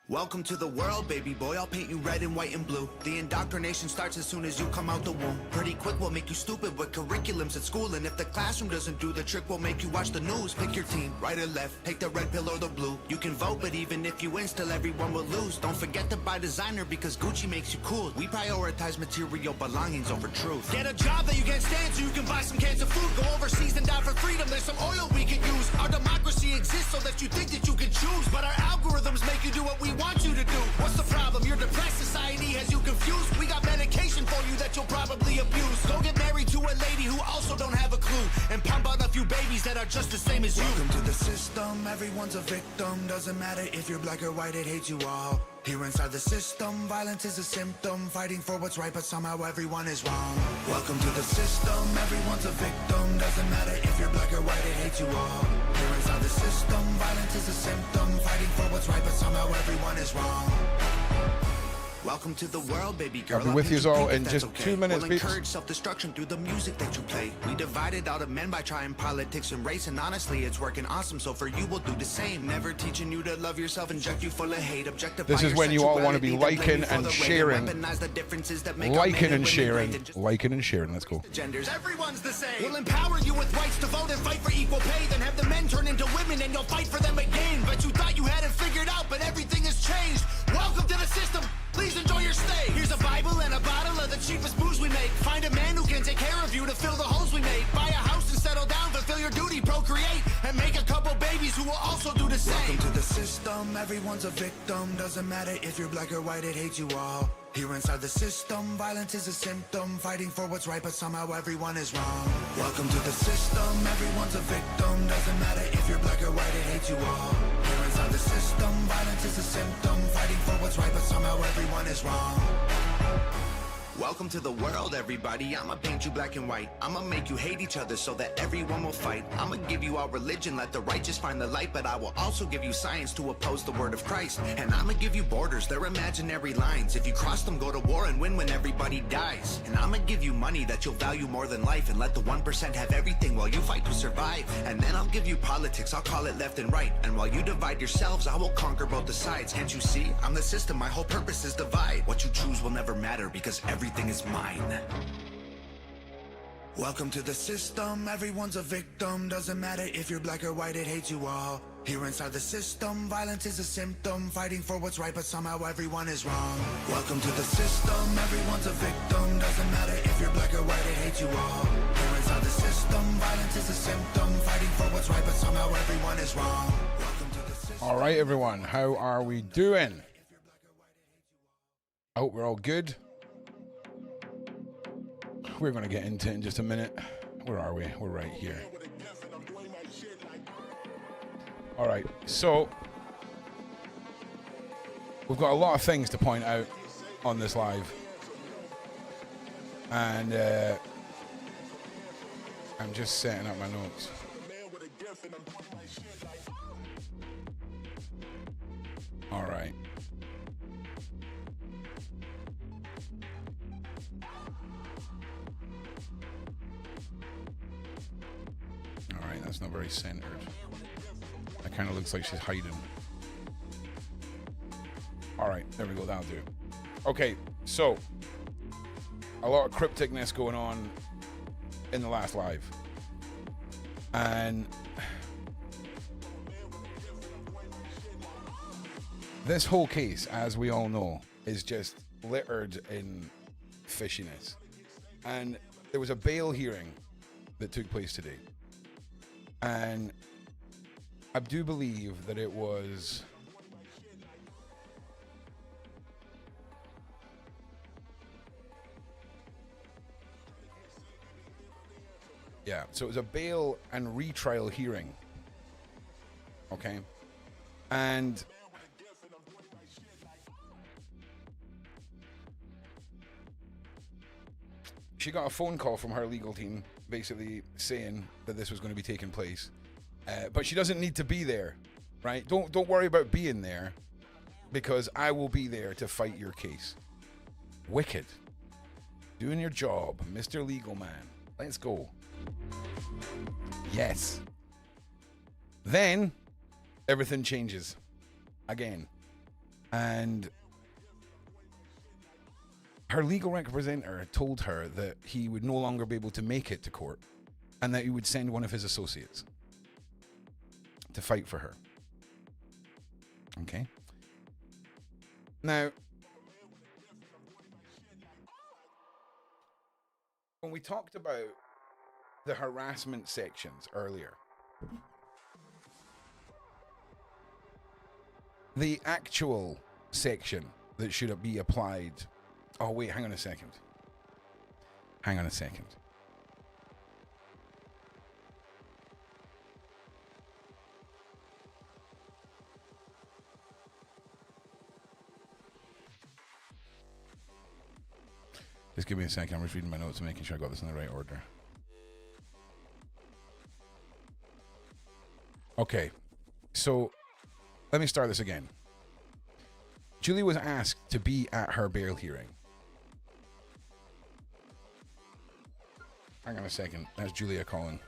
Welcome to the world, baby boy. I'll paint you red and white and blue. The indoctrination starts as soon as you come out the womb. Pretty quick, we'll make you stupid with curriculums at school. And if the classroom doesn't do the trick, we'll make you watch the news. Pick your team, right or left, take the red pill or the blue. You can vote, but even if you win, still everyone will lose. Don't forget to buy designer because Gucci makes you cool. We prioritize material belongings over truth. Get a job that you can't stand so you can buy some cans of food. Go overseas and die for freedom. There's some oil we can use. Our democracy exists so that you think that you can choose. But our algorithms make you do what we want you to do. What's the problem? You're depressed, society has you confused. We got medication for you that you'll probably abuse. Go get married to a lady who also don't have a clue, and pump out a few babies that are just the same as you. Welcome to the system, everyone's a victim. Doesn't matter if you're black or white, it hates you all. Here inside the system, violence is a symptom. Fighting for what's right, but somehow everyone is wrong. Welcome to the system, everyone's a victim. Doesn't matter if you're black or white, it hates you all. Here inside the system, violence is a symptom. Fighting for what's right, but somehow everyone is wrong. Welcome to the world, baby girl. I'll be with you all in just 2 minutes, we'll encourage self-destruction through the music that you play. We divided all the men by trying politics and race, and honestly, it's working awesome. So for you, we'll do the same. Never teaching you to love yourself, inject you full of hate, objectify. This is when you all want to be liking and sharing. Liking and sharing. Let's go. Everyone's the same. We'll empower you with rights to vote and fight for equal pay. Then have the men turn into women, and you'll fight for them again. But you thought you had it figured out, but everything has changed. Welcome to the system. Please enjoy your stay. Here's a Bible and a bottle of the cheapest booze we make. Find a man who can take care of you to fill the holes we made. Buy a house and settle down, fulfill your duty, procreate, and make a couple babies who will also do the same. Welcome to the system, everyone's a victim. Doesn't matter if you're black or white, it hates you all. Here inside the system, violence is a symptom. Fighting for what's right, but somehow everyone is wrong. Welcome to the system, everyone's a victim. Doesn't matter if you're black or white, it hates you all. Here inside the system, violence is a symptom. Fighting for what's right, but somehow everyone is wrong. Welcome to the world, everybody. I'ma paint you black and white. I'ma make you hate each other so that everyone will fight. I'ma give you our religion, let the righteous find the light. But I will also give you science to oppose the word of Christ. And I'ma give you borders, they're imaginary lines. If you cross them, go to war and win when everybody dies. And I'ma give you money that you'll value more than life, and let the 1% have everything while you fight to survive. And then I'll give you politics, I'll call it left and right. And while you divide yourselves, I will conquer both the sides. Can't you see? I'm the system, my whole purpose is divide. What you choose will never matter because everything is mine. Welcome to the system, everyone's a victim. Doesn't matter if you're black or white, it hates you all. Here inside the system, violence is a symptom. Fighting for what's right, but somehow everyone is wrong. Welcome to the system, everyone's a victim. Doesn't matter if you're black or white, it hates you all. Here inside the system, violence is a symptom. Fighting for what's right, but somehow everyone is wrong. Welcome to the system. All right, everyone, how are we doing? I hope we're all good. We're going to get into it in just a minute. Where are we? We're right here. All right, so we've got a lot of things to point out on this live. And I'm just setting up my notes. All right. That's not very centered. That kind of looks like she's hiding. All right, there we go. That'll do. Okay, so a lot of crypticness going on in the last live, and this whole case, as we all know, is just littered in fishiness. And there was a bail hearing that took place today. And I do believe that it was so it was a bail and retrial hearing. Okay. And she got a phone call from her legal team basically saying that this was going to be taking place, but she doesn't need to be there, right? Don't worry about being there, because I will be there to fight your case. Wicked. Doing your job, Mr. Legal Man. Let's go. Yes. Then everything changes again. And her legal representative told her that he would no longer be able to make it to court and that he would send one of his associates to fight for her. Okay. Now, when we talked about the harassment sections earlier, the actual section that should be applied... Oh, wait, hang on a second. Hang on a second. Just give me a second. I'm just reading my notes and making sure I got this in the right order. Okay, so let me start this again. Julie was asked to be at her bail hearing. Hang on a second. That's Julia calling.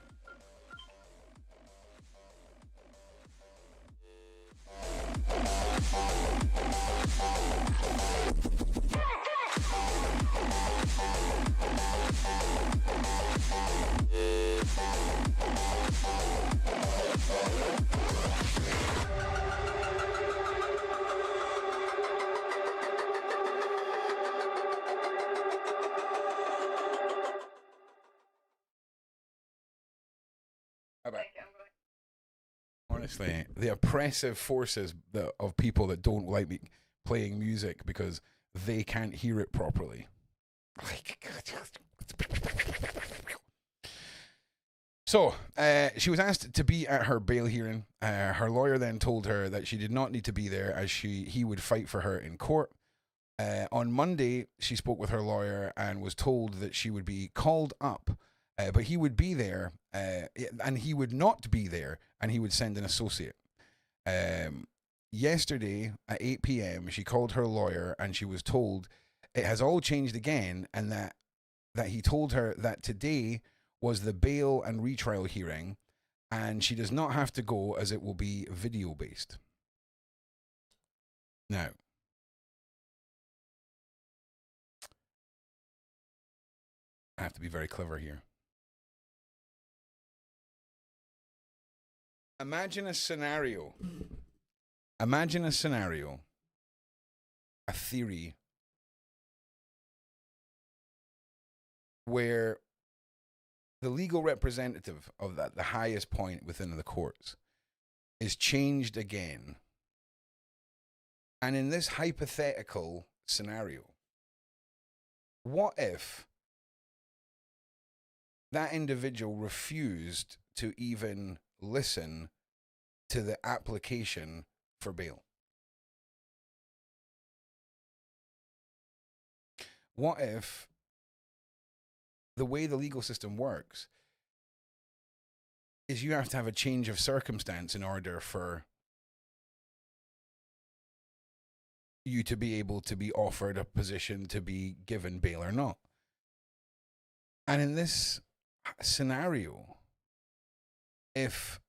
Honestly, the oppressive forces of people that don't like me playing music because they can't hear it properly. So, she was asked to be at her bail hearing. Her lawyer then told her that she did not need to be there as he would fight for her in court. On Monday, she spoke with her lawyer and was told that she would be called up, but he would be there, and he would not be there, and he would send an associate. Yesterday at 8 p.m., she called her lawyer and she was told it has all changed again, and that he told her that today was the bail and retrial hearing, and she does not have to go as it will be video based. Now, I have to be very clever here. Imagine a scenario, a theory where the legal representative of the highest point within the courts is changed again. And in this hypothetical scenario, what if that individual refused to even listen to the application for bail? What if the way the legal system works is you have to have a change of circumstance in order for you to be able to be offered a position to be given bail or not? And in this scenario, if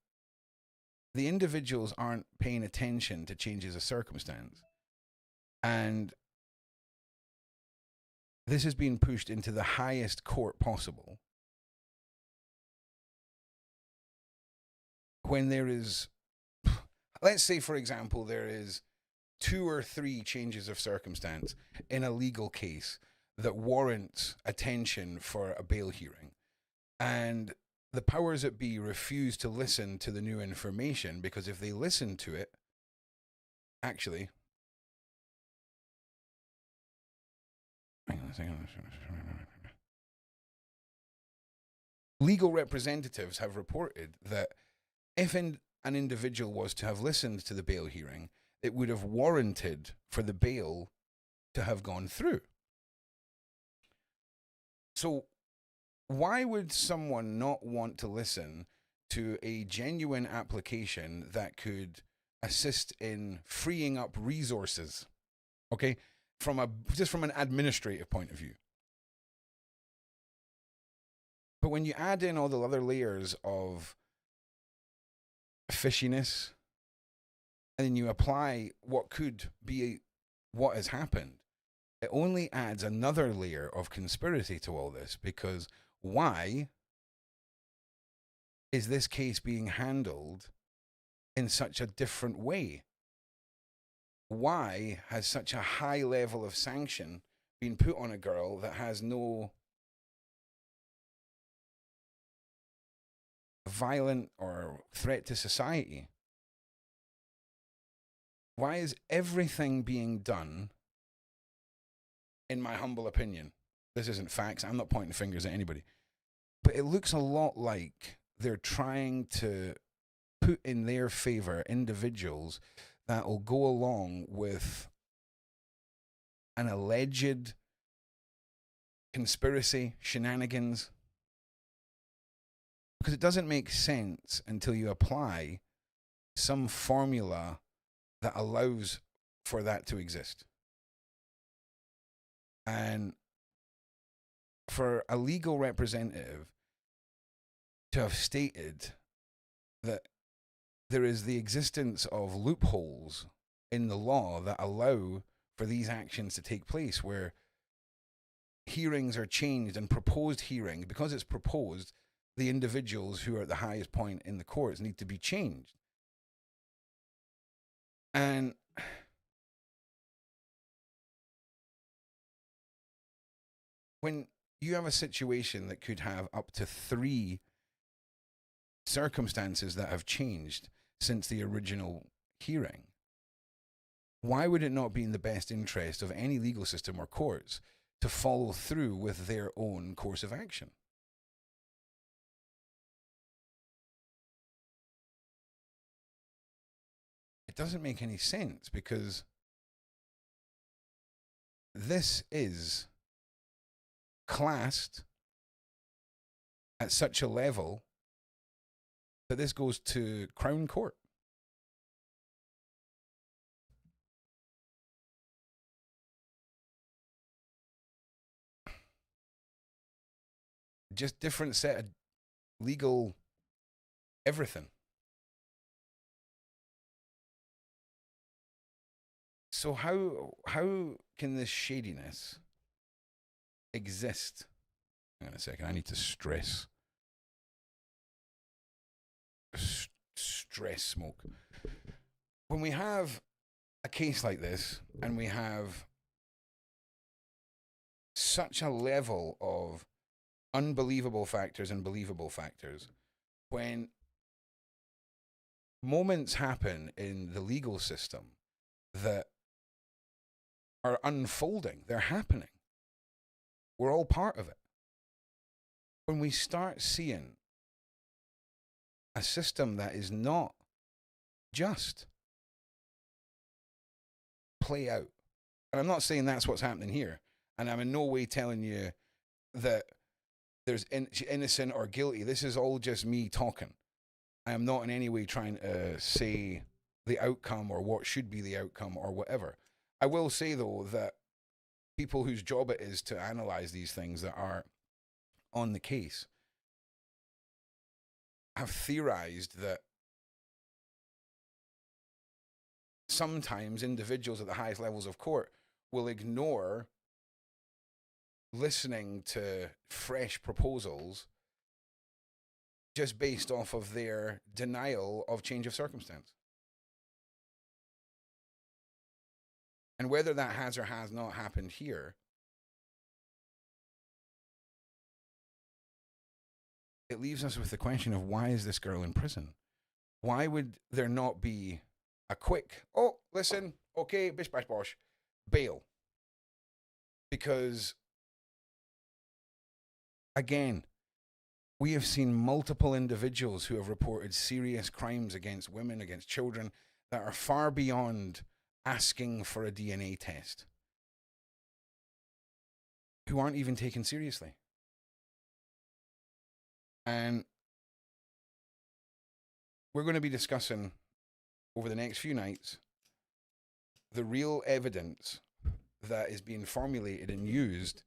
the individuals aren't paying attention to changes of circumstance, and this is being pushed into the highest court possible, when there is, let's say, for example, there is 2 or 3 changes of circumstance in a legal case that warrants attention for a bail hearing, and the powers that be refuse to listen to the new information, because if they listen to it, actually, hang on a second. Legal representatives have reported that if an individual was to have listened to the bail hearing, it would have warranted for the bail to have gone through. So why would someone not want to listen to a genuine application that could assist in freeing up resources, okay, just from an administrative point of view? But when you add in all the other layers of fishiness, and then you apply what could be what has happened, it only adds another layer of conspiracy to all this, because why is this case being handled in such a different way? Why has such a high level of sanction been put on a girl that has no violent or threat to society? Why is everything being done, in my humble opinion, this isn't facts, I'm not pointing fingers at anybody, but it looks a lot like they're trying to put in their favor individuals that will go along with an alleged conspiracy, shenanigans, because it doesn't make sense until you apply some formula that allows for that to exist. And for a legal representative to have stated that there is the existence of loopholes in the law that allow for these actions to take place, where hearings are changed and proposed hearings, because it's proposed, the individuals who are at the highest point in the courts need to be changed. And when you have a situation that could have up to 3 circumstances that have changed since the original hearing, why would it not be in the best interest of any legal system or courts to follow through with their own course of action? It doesn't make any sense, because this is classed at such a level that this goes to Crown Court. Just different set of legal everything. So how can this shadiness exist? Hang on a second, I need to stress smoke. When we have a case like this, and we have such a level of unbelievable factors and believable factors, when moments happen in the legal system that are unfolding, they're happening, we're all part of it. When we start seeing a system that is not just play out, and I'm not saying that's what's happening here, and I'm in no way telling you that there's innocent or guilty. This is all just me talking. I am not in any way trying to say the outcome or what should be the outcome or whatever. I will say, though, that people whose job it is to analyze these things that are on the case have theorized that sometimes individuals at the highest levels of court will ignore listening to fresh proposals just based off of their denial of change of circumstance. And whether that has or has not happened here, it leaves us with the question of, why is this girl in prison? Why would there not be a quick, oh, listen, okay, bish bash bosh, bail? Because, again, we have seen multiple individuals who have reported serious crimes against women, against children, that are far beyond asking for a DNA test, who aren't even taken seriously. And we're going to be discussing over the next few nights the real evidence that is being formulated and used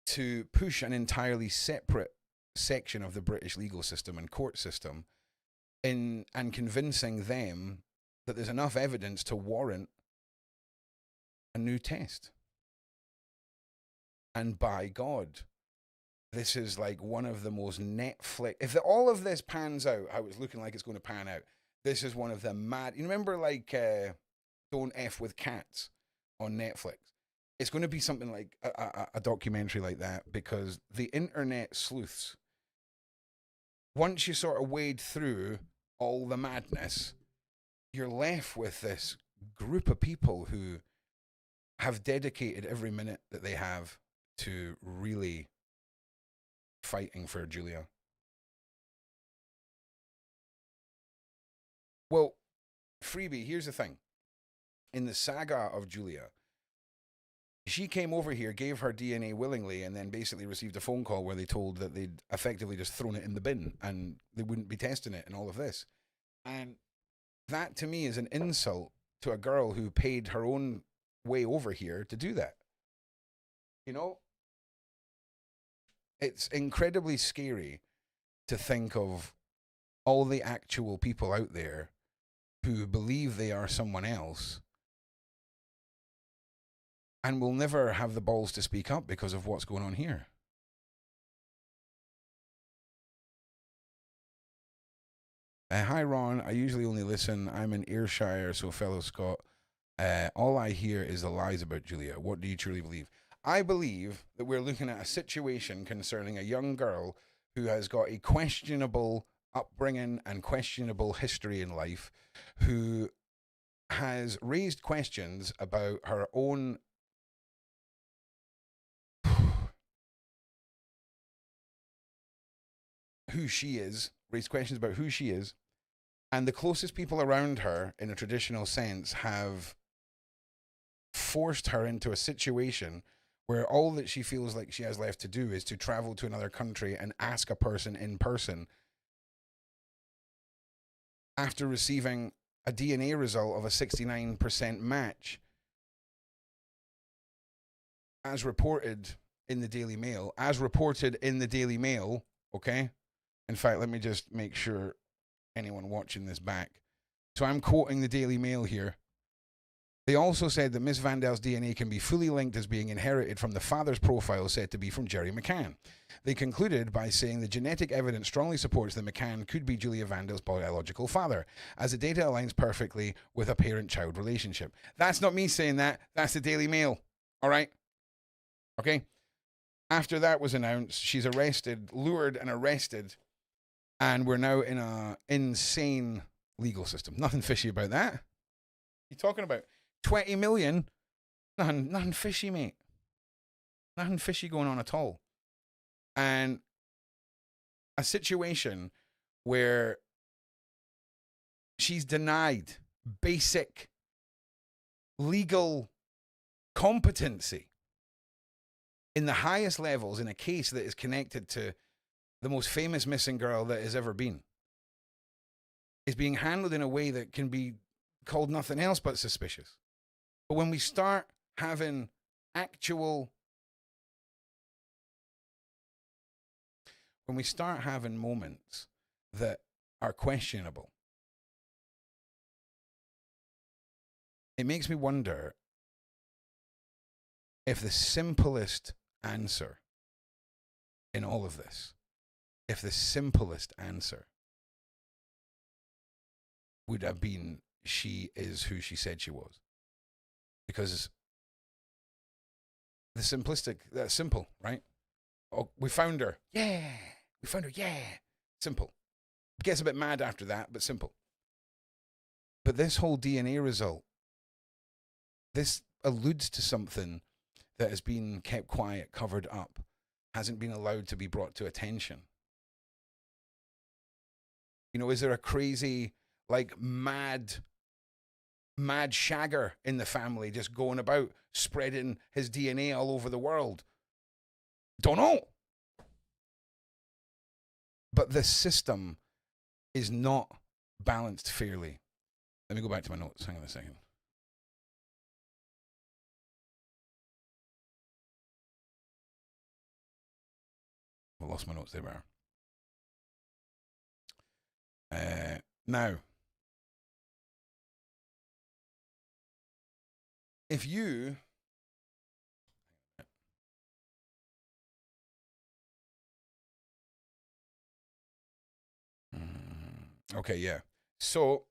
to push an entirely separate section of the British legal system and court system in, and convincing them that there's enough evidence to warrant a new test. And by God, this is like one of the most Netflix. If all of this pans out, how it's looking like it's going to pan out, this is one of the mad. You remember like Don't F with Cats on Netflix? It's going to be something like a documentary like that, because the internet sleuths, once you sort of wade through all the madness, you're left with this group of people who have dedicated every minute that they have to really fighting for Julia. Well, Freebie, here's the thing. In the saga of Julia, she came over here, gave her DNA willingly, and then basically received a phone call where they told that they'd effectively just thrown it in the bin and they wouldn't be testing it and all of this. And that to me is an insult to a girl who paid her own way over here to do that. You know? It's incredibly scary to think of all the actual people out there who believe they are someone else and will never have the balls to speak up because of what's going on here. Hi, Ron. I usually only listen. I'm in Ayrshire, so fellow Scot. All I hear is the lies about Julia. What do you truly believe? I believe that we're looking at a situation concerning a young girl who has got a questionable upbringing and questionable history in life, who has raised questions about her own who she is, raised questions about who she is, and the closest people around her, in a traditional sense, have forced her into a situation where all that she feels like she has left to do is to travel to another country and ask a person in person, after receiving a DNA result of a 69% match, as reported in the Daily Mail. Okay? In fact, let me just make sure anyone watching this back. So I'm quoting the Daily Mail here. They also said that Miss Wandelt's DNA can be fully linked as being inherited from the father's profile said to be from Jerry McCann. They concluded by saying the genetic evidence strongly supports that McCann could be Julia Wandelt's biological father, as the data aligns perfectly with a parent-child relationship. That's not me saying that. That's the Daily Mail. All right? Okay? After that was announced, she's lured and arrested, and we're now in an insane legal system. Nothing fishy about that. What are you talking about? 20 million? Nothing fishy, mate. Nothing fishy going on at all. And a situation where she's denied basic legal competency in the highest levels in a case that is connected to the most famous missing girl that has ever been, is being handled in a way that can be called nothing else but suspicious. But when we start having moments that are questionable, it makes me wonder if the simplest answer in all of this, would have been she is who she said she was. Because that's simple, right? Oh, we found her. Yeah. We found her. Yeah. Simple. Gets a bit mad after that, but simple. But this whole DNA result, this alludes to something that has been kept quiet, covered up, hasn't been allowed to be brought to attention. You know, is there a crazy, like, mad shagger in the family just going about spreading his DNA all over the world? Don't know. But the system is not balanced fairly. Let me go back to my notes. Hang on a second. I lost my notes. They were. Now, if you okay, yeah. So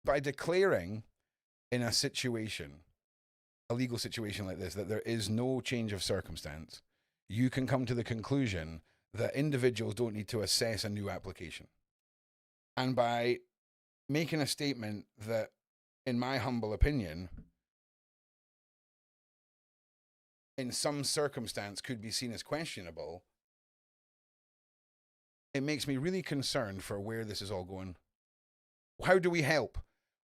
by declaring in a situation, a legal situation like this, that there is no change of circumstance, you can come to the conclusion that individuals don't need to assess a new application. And by making a statement that, in my humble opinion, in some circumstance could be seen as questionable, it makes me really concerned for where this is all going. How do we help?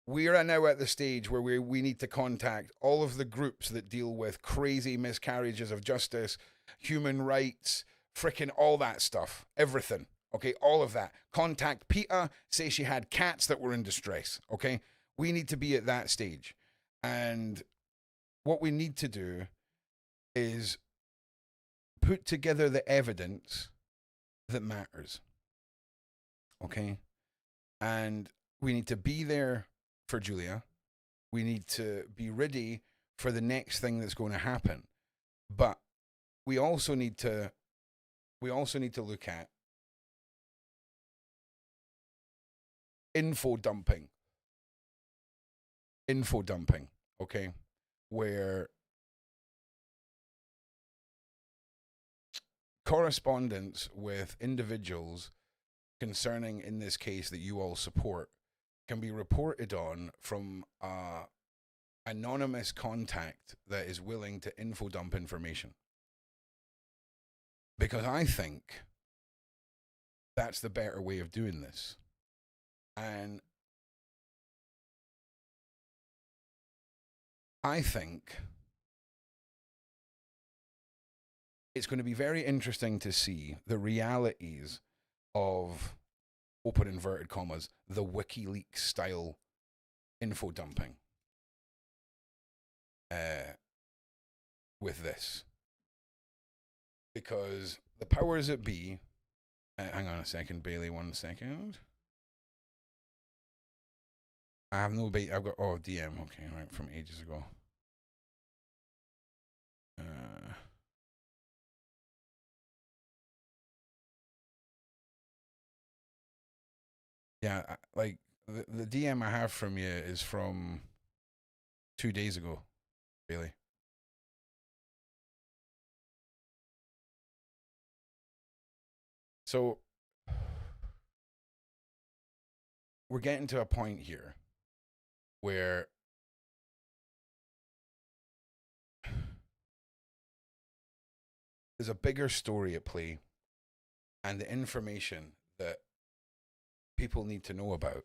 We are now at the stage where we need to contact all of the groups that deal with crazy miscarriages of justice, human rights, fricking all that stuff, everything. Okay, all of that. Contact PETA, say she had cats that were in distress. Okay, we need to be at that stage. And what we need to do is put together the evidence that matters. Okay, and we need to be there for Julia. We need to be ready for the next thing that's going to happen. But we also need to look at info dumping, okay, where correspondence with individuals concerning, in this case, that you all support, can be reported on from anonymous contact that is willing to info dump information. Because I think that's the better way of doing this. And I think it's going to be very interesting to see the realities of, open inverted commas, the WikiLeaks style info dumping with this. Because the powers that be, hang on a second, Bailey, 1 second. I have no bait. I've got, oh, DM, okay, right, from ages ago. Yeah, like the DM I have from you is from 2 days ago, really. So we're getting to a point here where there's a bigger story at play, and the information that people need to know about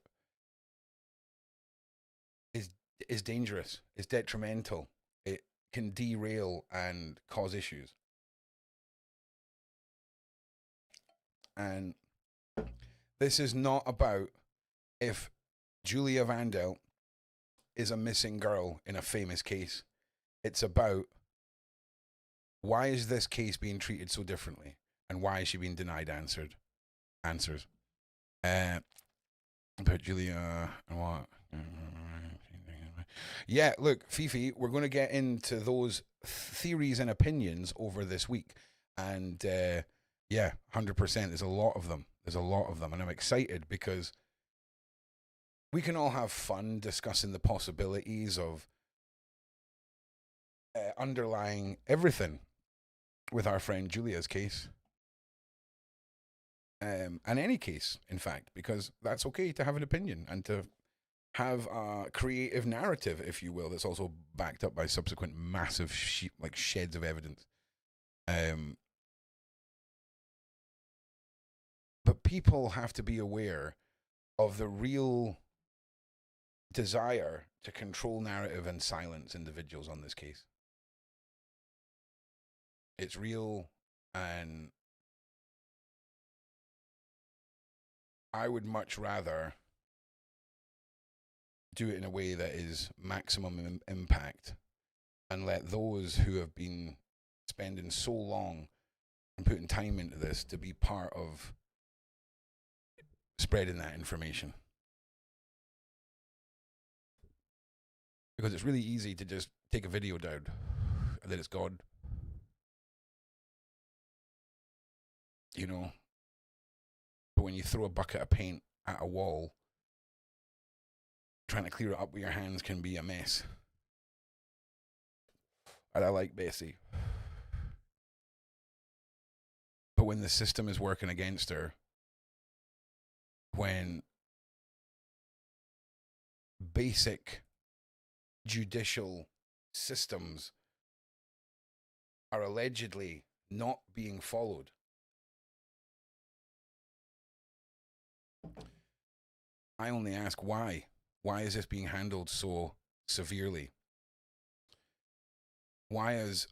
is dangerous, is detrimental. It can derail and cause issues. And this is not about if Julia Wandelt is a missing girl in a famous case. It's about, why is this case being treated so differently, and why is she being denied answers? About Julia and what? Yeah, look, Fifi, we're going to get into those theories and opinions over this week. And yeah, 100%. There's a lot of them. And I'm excited because we can all have fun discussing the possibilities of underlying everything with our friend Julia's case. And any case, in fact, because that's okay to have an opinion and to have a creative narrative, if you will, that's also backed up by subsequent massive sheds of evidence. But people have to be aware of the real desire to control narrative and silence individuals on this case. It's real, and I would much rather do it in a way that is maximum impact and let those who have been spending so long and putting time into this to be part of spreading that information. Because it's really easy to just take a video down and then it's gone. You know? But when you throw a bucket of paint at a wall, trying to clear it up with your hands can be a mess. And I like Bessie. But when the system is working against her, when basic judicial systems are allegedly not being followed, I only ask why. Why is this being handled so severely? Why is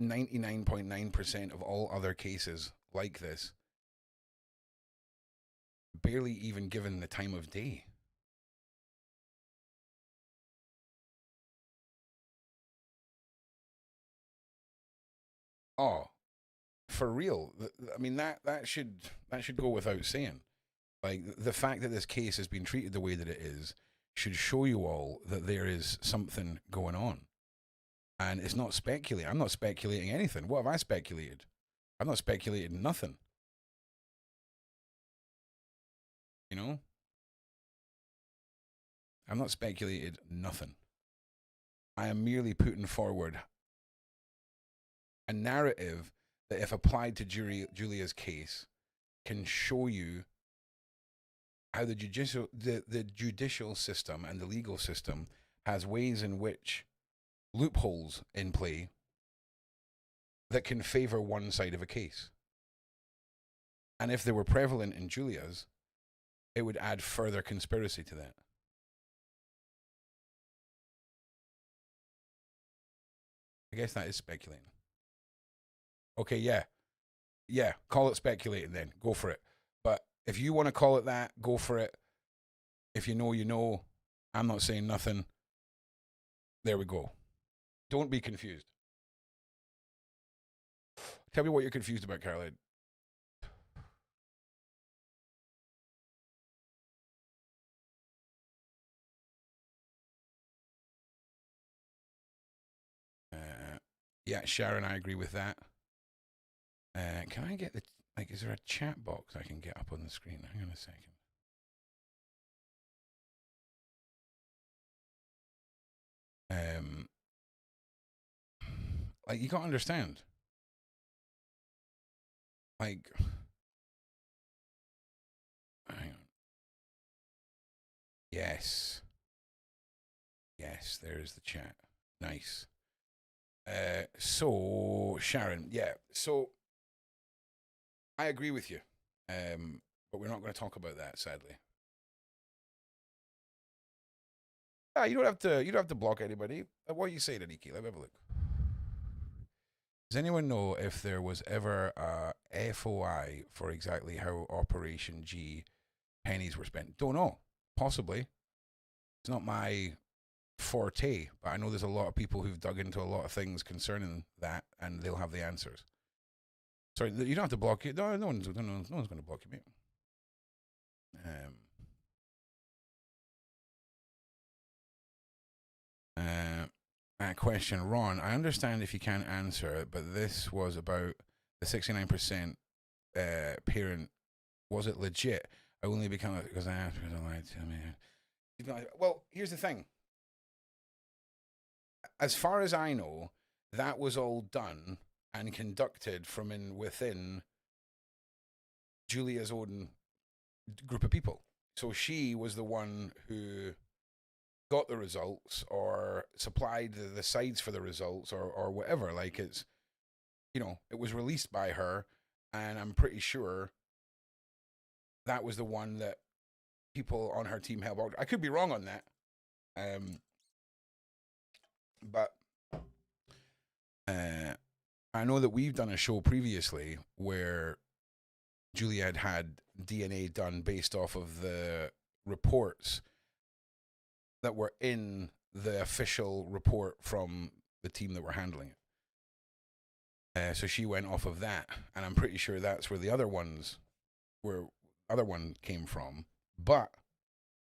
99.9% of all other cases like this barely even given the time of day? Oh, for real. I mean, that should go without saying. Like, the fact that this case has been treated the way that it is should show you all that there is something going on. And it's not speculating. I'm not speculating anything. What have I speculated? I'm not speculating nothing. You know? I'm not speculated nothing. I am merely putting forward a narrative that, if applied to Julia's case, can show you how the judicial system and the legal system has ways in which loopholes in play that can favor one side of a case. And if they were prevalent in Julia's, it would add further conspiracy to that. I guess that is speculating. Okay, yeah, call it speculating then. Go for it. But if you want to call it that, go for it. If you know, you know. I'm not saying nothing. There we go. Don't be confused. Tell me what you're confused about, Caroline. Yeah, Sharon, I agree with that. Can I get the, like, is there a chat box I can get up on the screen? Hang on a second. Like, you gotta understand. Like, hang on. Yes. Yes, there's the chat. Nice. So, Sharon, yeah. So, I agree with you. But we're not going to talk about that, sadly. Yeah, you don't have to block anybody. What do you say to Nikki? Let me have a look. Does anyone know if there was ever a FOI for exactly how Operation G pennies were spent? Don't know. Possibly. It's not my forte, but I know there's a lot of people who've dug into a lot of things concerning that, and they'll have the answers. Sorry, you don't have to block it. No one's going to block you, mate. Question, Ron. I understand if you can't answer it, but this was about the 69% parent. Was it legit? I only become because I asked because I lied to me. Well, here's the thing. As far as I know, that was all done and conducted from within Julia's own group of people. So she was the one who got the results or supplied the sides for the results or whatever. Like, it's, you know, it was released by her, and I'm pretty sure that was the one that people on her team helped out. I could be wrong on that. But I know that we've done a show previously where Julia had DNA done based off of the reports that were in the official report from the team that were handling it. So she went off of that, and I'm pretty sure that's where the other one came from. But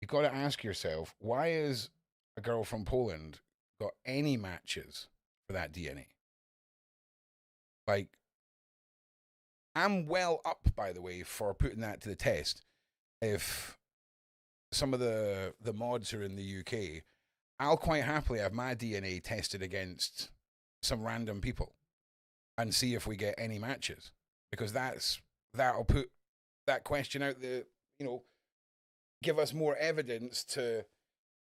you got to ask yourself, why is a girl from Poland got any matches for that DNA. Like, I'm well up, by the way, for putting that to the test. If some of the mods are in the UK, I'll quite happily have my DNA tested against some random people and see if we get any matches, because that'll put that question out the, give us more evidence to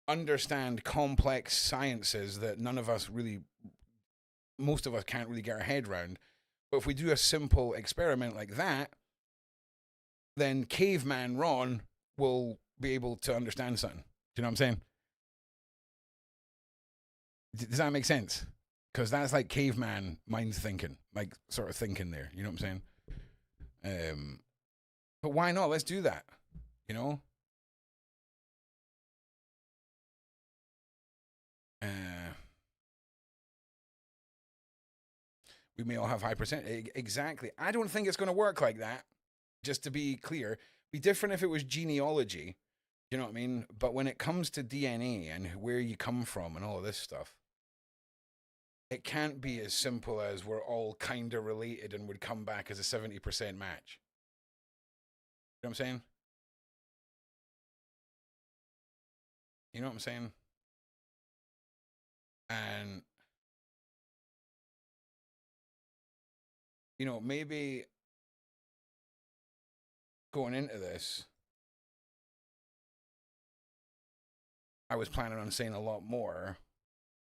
understand complex sciences that most of us can't really get our head around. But if we do a simple experiment like that, then caveman Ron will be able to understand something. Do you know what I'm saying? Does that make sense? Because that's like caveman mind thinking, like sort of thinking there. You know what I'm saying? But why not? Let's do that. We may all have high percent. Exactly. I don't think it's going to work like that. Just to be clear, be different if it was genealogy. You know what I mean? But when it comes to DNA and where you come from and all of this stuff, it can't be as simple as we're all kind of related and would come back as a 70% match. You know what I'm saying? You know what I'm saying? And, maybe going into this, I was planning on saying a lot more,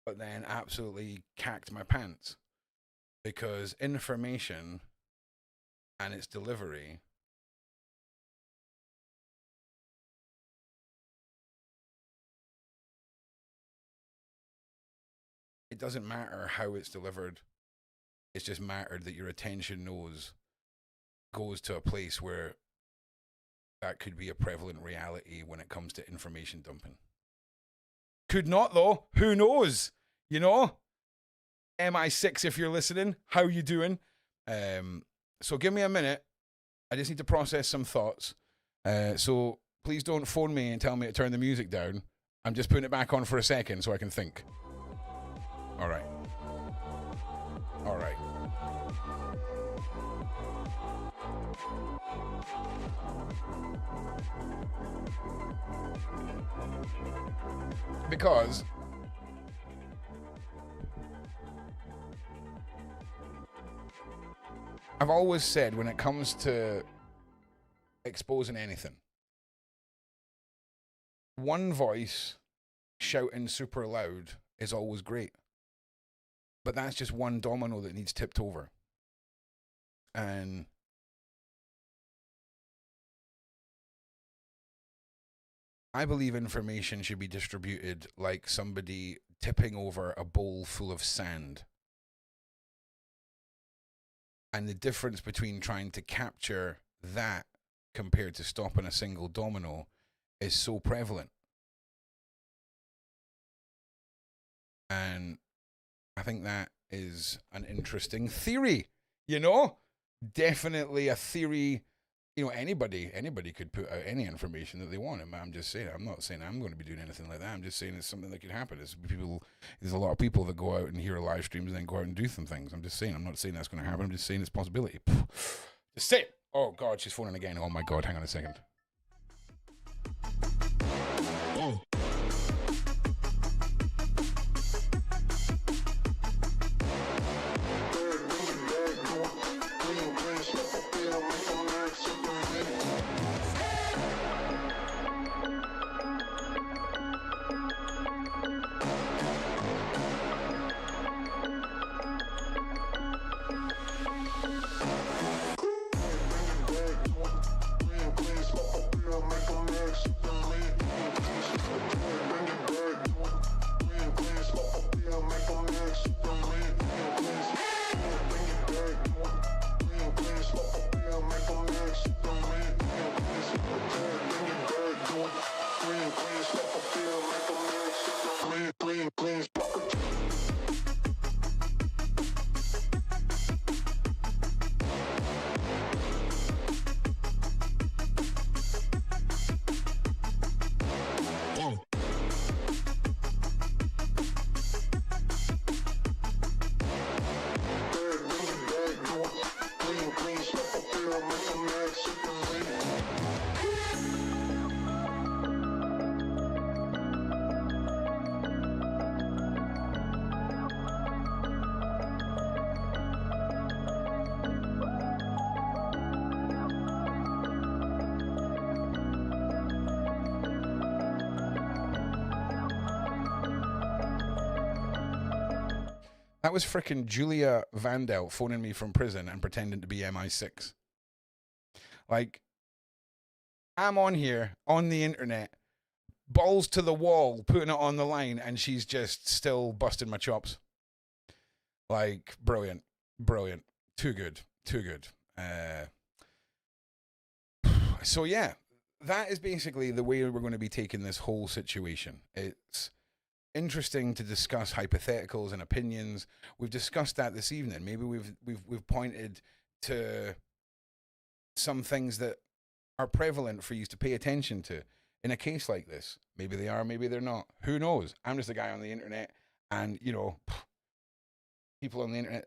but then absolutely cacked my pants, because information and its delivery it doesn't matter how it's delivered. It's just mattered that your attention goes to a place where that could be a prevalent reality when it comes to information dumping. Could not, though. Who knows? MI6, if you're listening, how you doing? So give me a minute. I just need to process some thoughts. So please don't phone me and tell me to turn the music down. I'm just putting it back on for a second so I can think. All right. Because I've always said, when it comes to exposing anything, one voice shouting super loud is always great. But that's just one domino that needs tipped over. And I believe information should be distributed like somebody tipping over a bowl full of sand. And the difference between trying to capture that compared to stopping a single domino is so prevalent. And I think that is an interesting theory, Definitely a theory. Anybody could put out any information that they want. I'm just saying, I'm not saying I'm going to be doing anything like that. I'm just saying it's something that could happen. There's a lot of people that go out and hear live streams and then go out and do some things. I'm just saying, I'm not saying that's going to happen. I'm just saying it's a possibility. Just say it. Oh, God, she's phoning again. Oh, my God, hang on a second. Oh. That was frickin' Julia Wandelt phoning me from prison and pretending to be MI6. Like, I'm on here, on the internet, balls to the wall, putting it on the line, and she's just still busting my chops. Like, brilliant. Brilliant. Too good. Too good. So, yeah, that is basically the way we're going to be taking this whole situation. It's interesting to discuss hypotheticals and opinions. We've discussed that this evening. Maybe we've pointed to some things that are prevalent for you to pay attention to in a case like this. Maybe they are, maybe they're not. Who knows? I'm just a guy on the internet, and you know, people on the internet.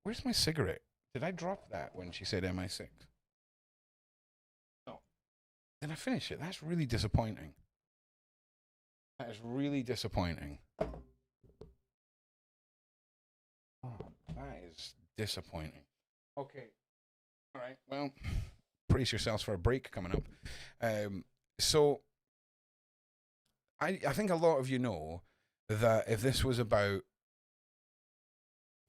Where's my cigarette? Did I drop that when she said MI6? No. Did I finish it? That's really disappointing. That is really disappointing. Oh, that is disappointing. Okay. All right. Well, brace yourselves for a break coming up. So, I think a lot of you know that if this was about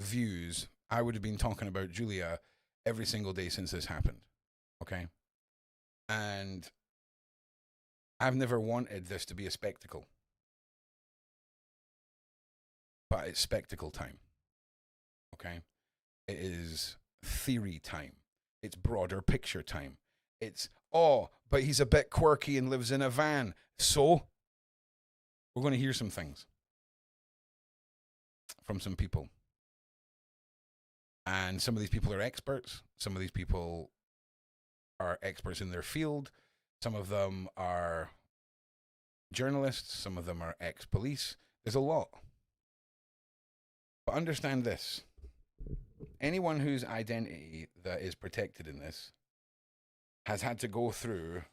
views, I would have been talking about Julia every single day since this happened. Okay? And I've never wanted this to be a spectacle. But it's spectacle time. Okay? It is theory time. It's broader picture time. It's, oh, but he's a bit quirky and lives in a van. So, we're going to hear some things from some people. And some of these people are experts. Some of these people are experts in their field. Some of them are journalists. Some of them are ex-police. There's a lot. But understand this. Anyone whose identity that is protected in this has had to go through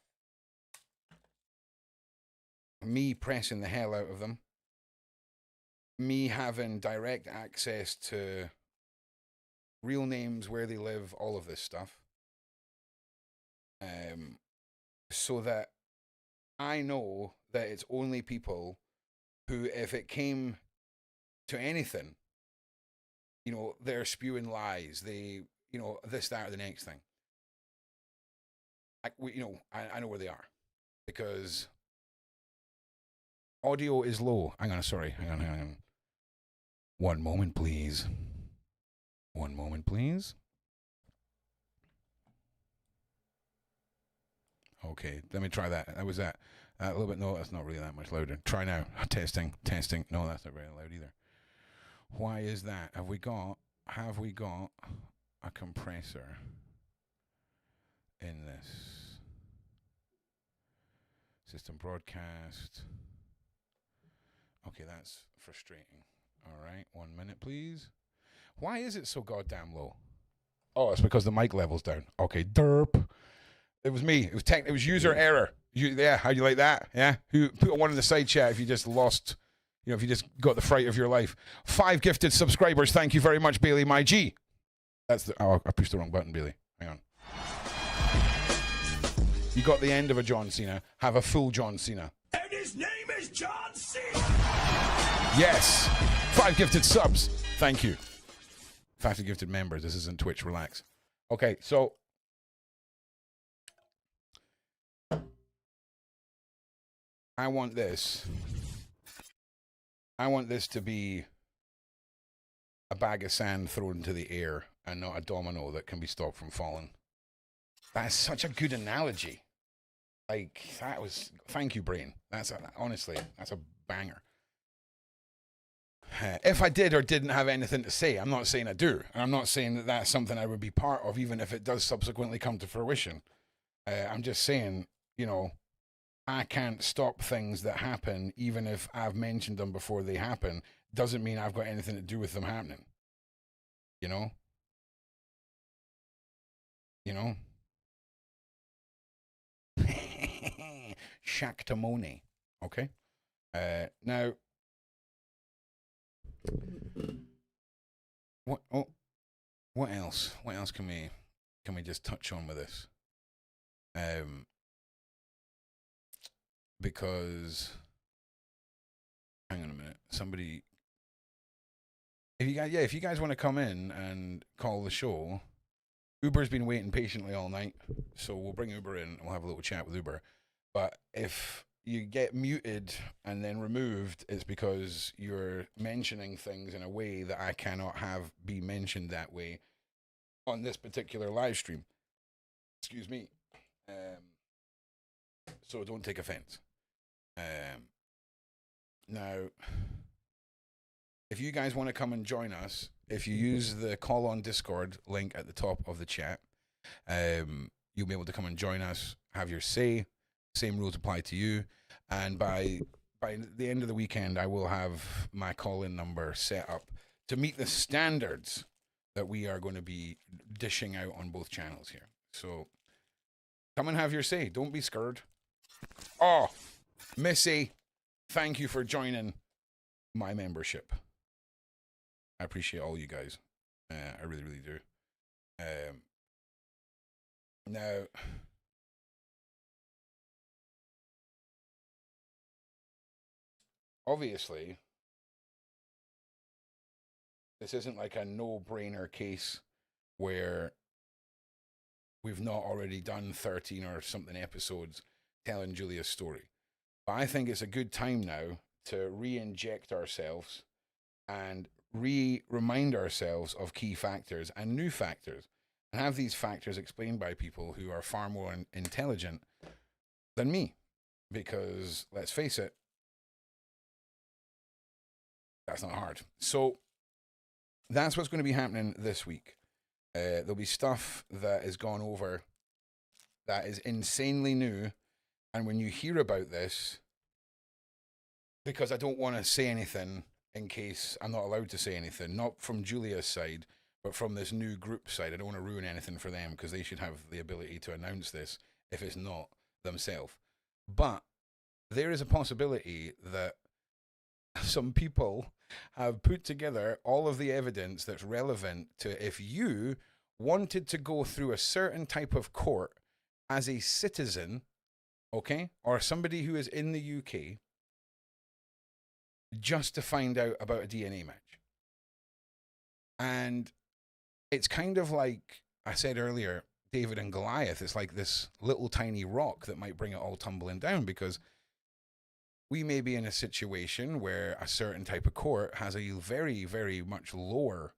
me pressing the hell out of them, me having direct access to real names, where they live, all of this stuff, so that I know that it's only people who, if it came to anything, you know, they're spewing lies, they, you know, this, that, or the next thing. I know where they are, because audio is low. Hang on. One moment, please. One moment, please. Okay, let me try that. That was that. A little bit. No, that's not really that much louder. Try now. Testing. No, that's not very loud either. Why is that? Have we got a compressor in this system broadcast? Okay, that's frustrating. All right, 1 minute, please. Why is it so goddamn low? Oh, it's because the mic level's down. Okay, derp. It was me. It was user error. Yeah, how do you like that? Yeah, who put one in the side chat if you just lost, you know, if you just got the fright of your life. 5 gifted subscribers. Thank you very much, Bailey, my G. That's the. Oh, I pushed the wrong button, Bailey. Hang on. You got the end of a John Cena. Have a full John Cena. And his name is John Cena. Yes. 5 gifted subs. Thank you. 5 gifted members. This isn't Twitch. Relax. Okay, so I want this to be a bag of sand thrown into the air and not a domino that can be stopped from falling. That's such a good analogy. Like, that was, thank you, brain. Honestly, that's a banger. If I did or didn't have anything to say, I'm not saying I do. And I'm not saying that that's something I would be part of, even if it does subsequently come to fruition. I'm just saying, you know, I can't stop things that happen, even if I've mentioned them before they happen. Doesn't mean I've got anything to do with them happening. You know? You know? Shaktmoni. Okay? Now, what else? What else can we just touch on with this? Because hang on a minute. Somebody if you guys want to come in and call the show, Uber's been waiting patiently all night, so we'll bring Uber in and we'll have a little chat with Uber. But if you get muted and then removed, it's because you're mentioning things in a way that I cannot have be mentioned that way on this particular live stream. Excuse me. So don't take offense. Now, if you guys want to come and join us, if you use the call on Discord link at the top of the chat, you'll be able to come and join us, have your say. Same rules apply to you. And by the end of the weekend, I will have my call-in number set up to meet the standards that we are going to be dishing out on both channels here. So come and have your say. Don't be scared. Oh, Missy, thank you for joining my membership. I appreciate all you guys. I really, really do. Now, obviously, this isn't like a no-brainer case where we've not already done 13 or something episodes telling Julia's story. But I think it's a good time now to re-inject ourselves and remind ourselves of key factors and new factors, and have these factors explained by people who are far more intelligent than me. Because, let's face it, that's not hard. So that's what's going to be happening this week. There'll be stuff that is gone over that is insanely new. And when you hear about this, because I don't want to say anything in case I'm not allowed to say anything, not from Julia's side, but from this new group side. I don't want to ruin anything for them because they should have the ability to announce this if it's not themselves. But there is a possibility that some people have put together all of the evidence that's relevant to if you wanted to go through a certain type of court as a citizen, okay, or somebody who is in the UK, just to find out about a DNA match. And it's kind of like I said earlier, David and Goliath. It's like this little tiny rock that might bring it all tumbling down, because we may be in a situation where a certain type of court has a very, very much lower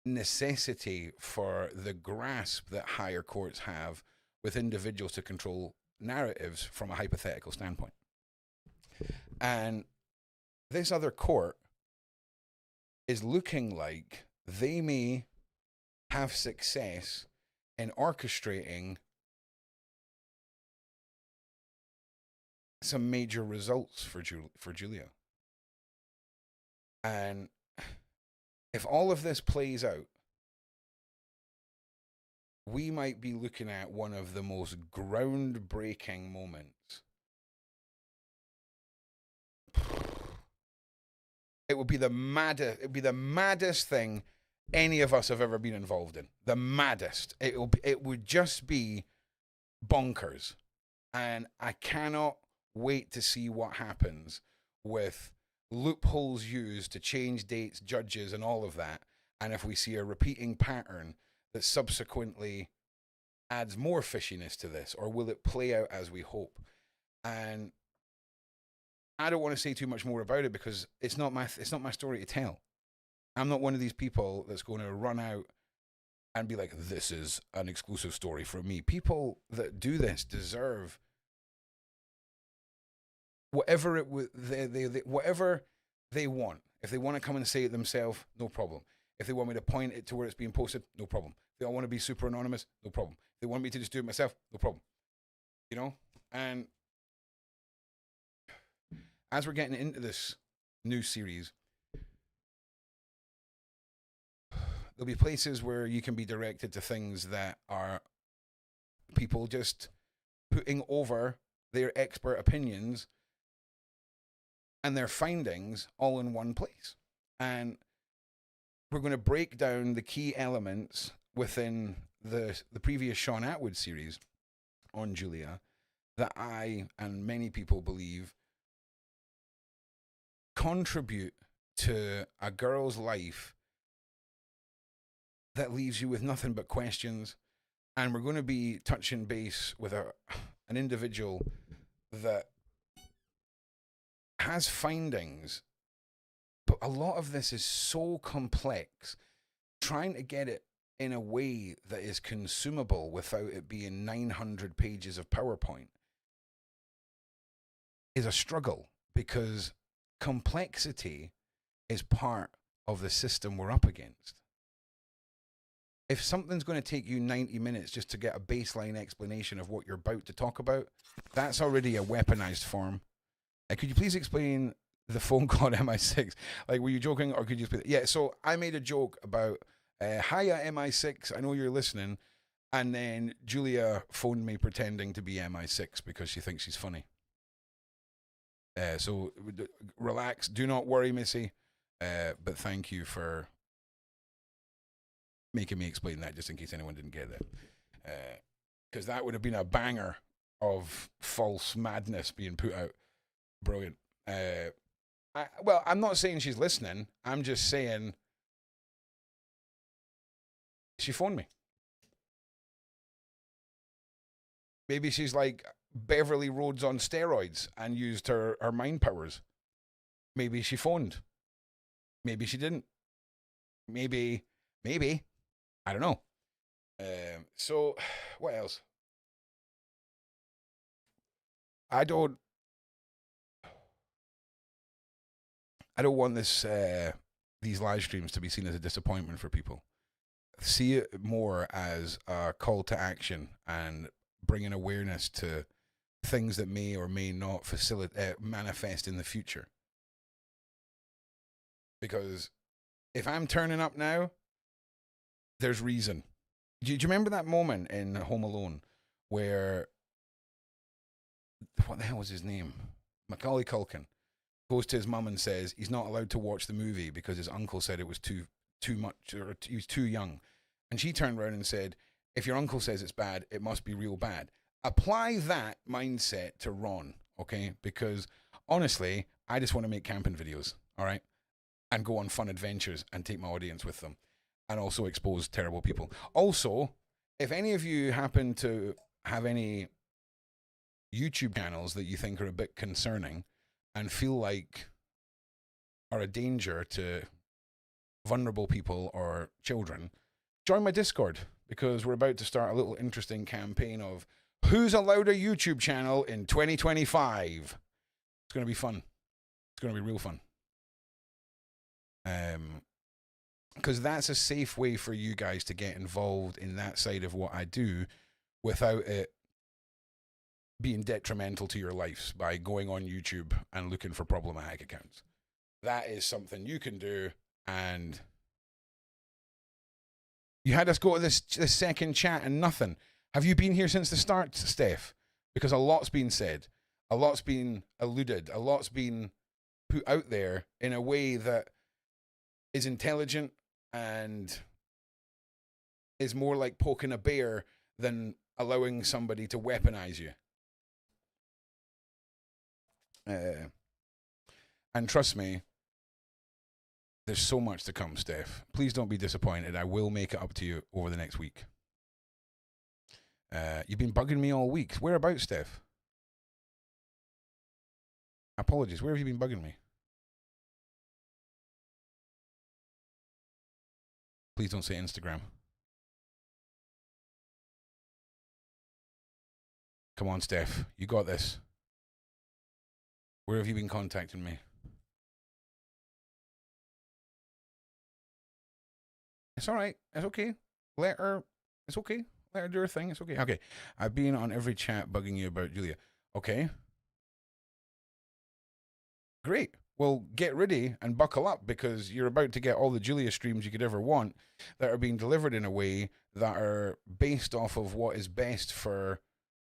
necessity for the grasp that higher courts have with individuals to control narratives from a hypothetical standpoint. And this other court is looking like they may have success in orchestrating some major results for Julia. And if all of this plays out, we might be looking at one of the most groundbreaking moments. It would be the maddest thing any of us have ever been involved in. The maddest. It would just be bonkers. And I cannot wait to see what happens with loopholes used to change dates, judges, and all of that. And if we see a repeating pattern that subsequently adds more fishiness to this, or will it play out as we hope? And I don't want to say too much more about it because it's not my story to tell. I'm not one of these people that's going to run out and be like, this is an exclusive story from me. People that do this deserve whatever whatever they want. If they want to come and say it themselves, no problem. If they want me to point it to where it's being posted, no problem. If they don't want to be super anonymous, no problem. If they want me to just do it myself, no problem. You know? And as we're getting into this new series, there'll be places where you can be directed to things that are people just putting over their expert opinions and their findings all in one place. And we're going to break down the key elements within the previous Sean Atwood series on Julia that I and many people believe contribute to a girl's life that leaves you with nothing but questions. And we're going to be touching base with an individual that has findings, but a lot of this is so complex. Trying to get it in a way that is consumable without it being 900 pages of PowerPoint is a struggle, because complexity is part of the system we're up against. If something's going to take you 90 minutes just to get a baseline explanation of what you're about to talk about, that's already a weaponized form. Could you please explain the phone call at MI6? Like, were you joking, or could you just... Yeah, so I made a joke about, hiya MI6, I know you're listening, and then Julia phoned me pretending to be MI6 because she thinks she's funny. So relax, do not worry, Missy, but thank you for making me explain that, just in case anyone didn't get that. Because that would have been a banger of false madness being put out. Brilliant. Well, I'm not saying she's listening. I'm just saying she phoned me. Maybe she's like Beverly Rhodes on steroids and used her mind powers. Maybe she phoned. Maybe she didn't. Maybe. I don't know. So, what else? I don't want this these live streams to be seen as a disappointment for people. See it more as a call to action and bringing awareness to things that may or may not manifest in the future. Because if I'm turning up now, there's reason. Do you remember that moment in Home Alone where, what the hell was his name? Macaulay Culkin goes to his mum and says he's not allowed to watch the movie because his uncle said it was too much, or he was too young. And she turned around and said, if your uncle says it's bad, it must be real bad. Apply that mindset to Ron, okay? Because honestly, I just want to make camping videos, all right? And go on fun adventures and take my audience with them. And also expose terrible people. Also, if any of you happen to have any YouTube channels that you think are a bit concerning and feel like are a danger to vulnerable people or children, join my Discord, because we're about to start a little interesting campaign of who's allowed a YouTube channel in 2025. It's going to be fun. It's going to be real fun. Because that's a safe way for you guys to get involved in that side of what I do without it being detrimental to your lives by going on YouTube and looking for problematic accounts. That is something you can do. And you had us go to this second chat and nothing. Have you been here since the start, Steph? Because a lot's been said, a lot's been alluded, a lot's been put out there in a way that is intelligent and is more like poking a bear than allowing somebody to weaponize you. And trust me, there's so much to come, Steph. Please don't be disappointed. I will make it up to you over the next week. You've been bugging me all week. Whereabouts, Steph? Apologies. Where have you been bugging me? Please don't say Instagram. Come on, Steph. You got this. Where have you been contacting me? It's all right. It's okay. Let her. It's okay. Let her do her thing. It's okay. Okay. I've been on every chat bugging you about Julia. Okay. Great. Well, get ready and buckle up, because you're about to get all the Julia streams you could ever want that are being delivered in a way that are based off of what is best for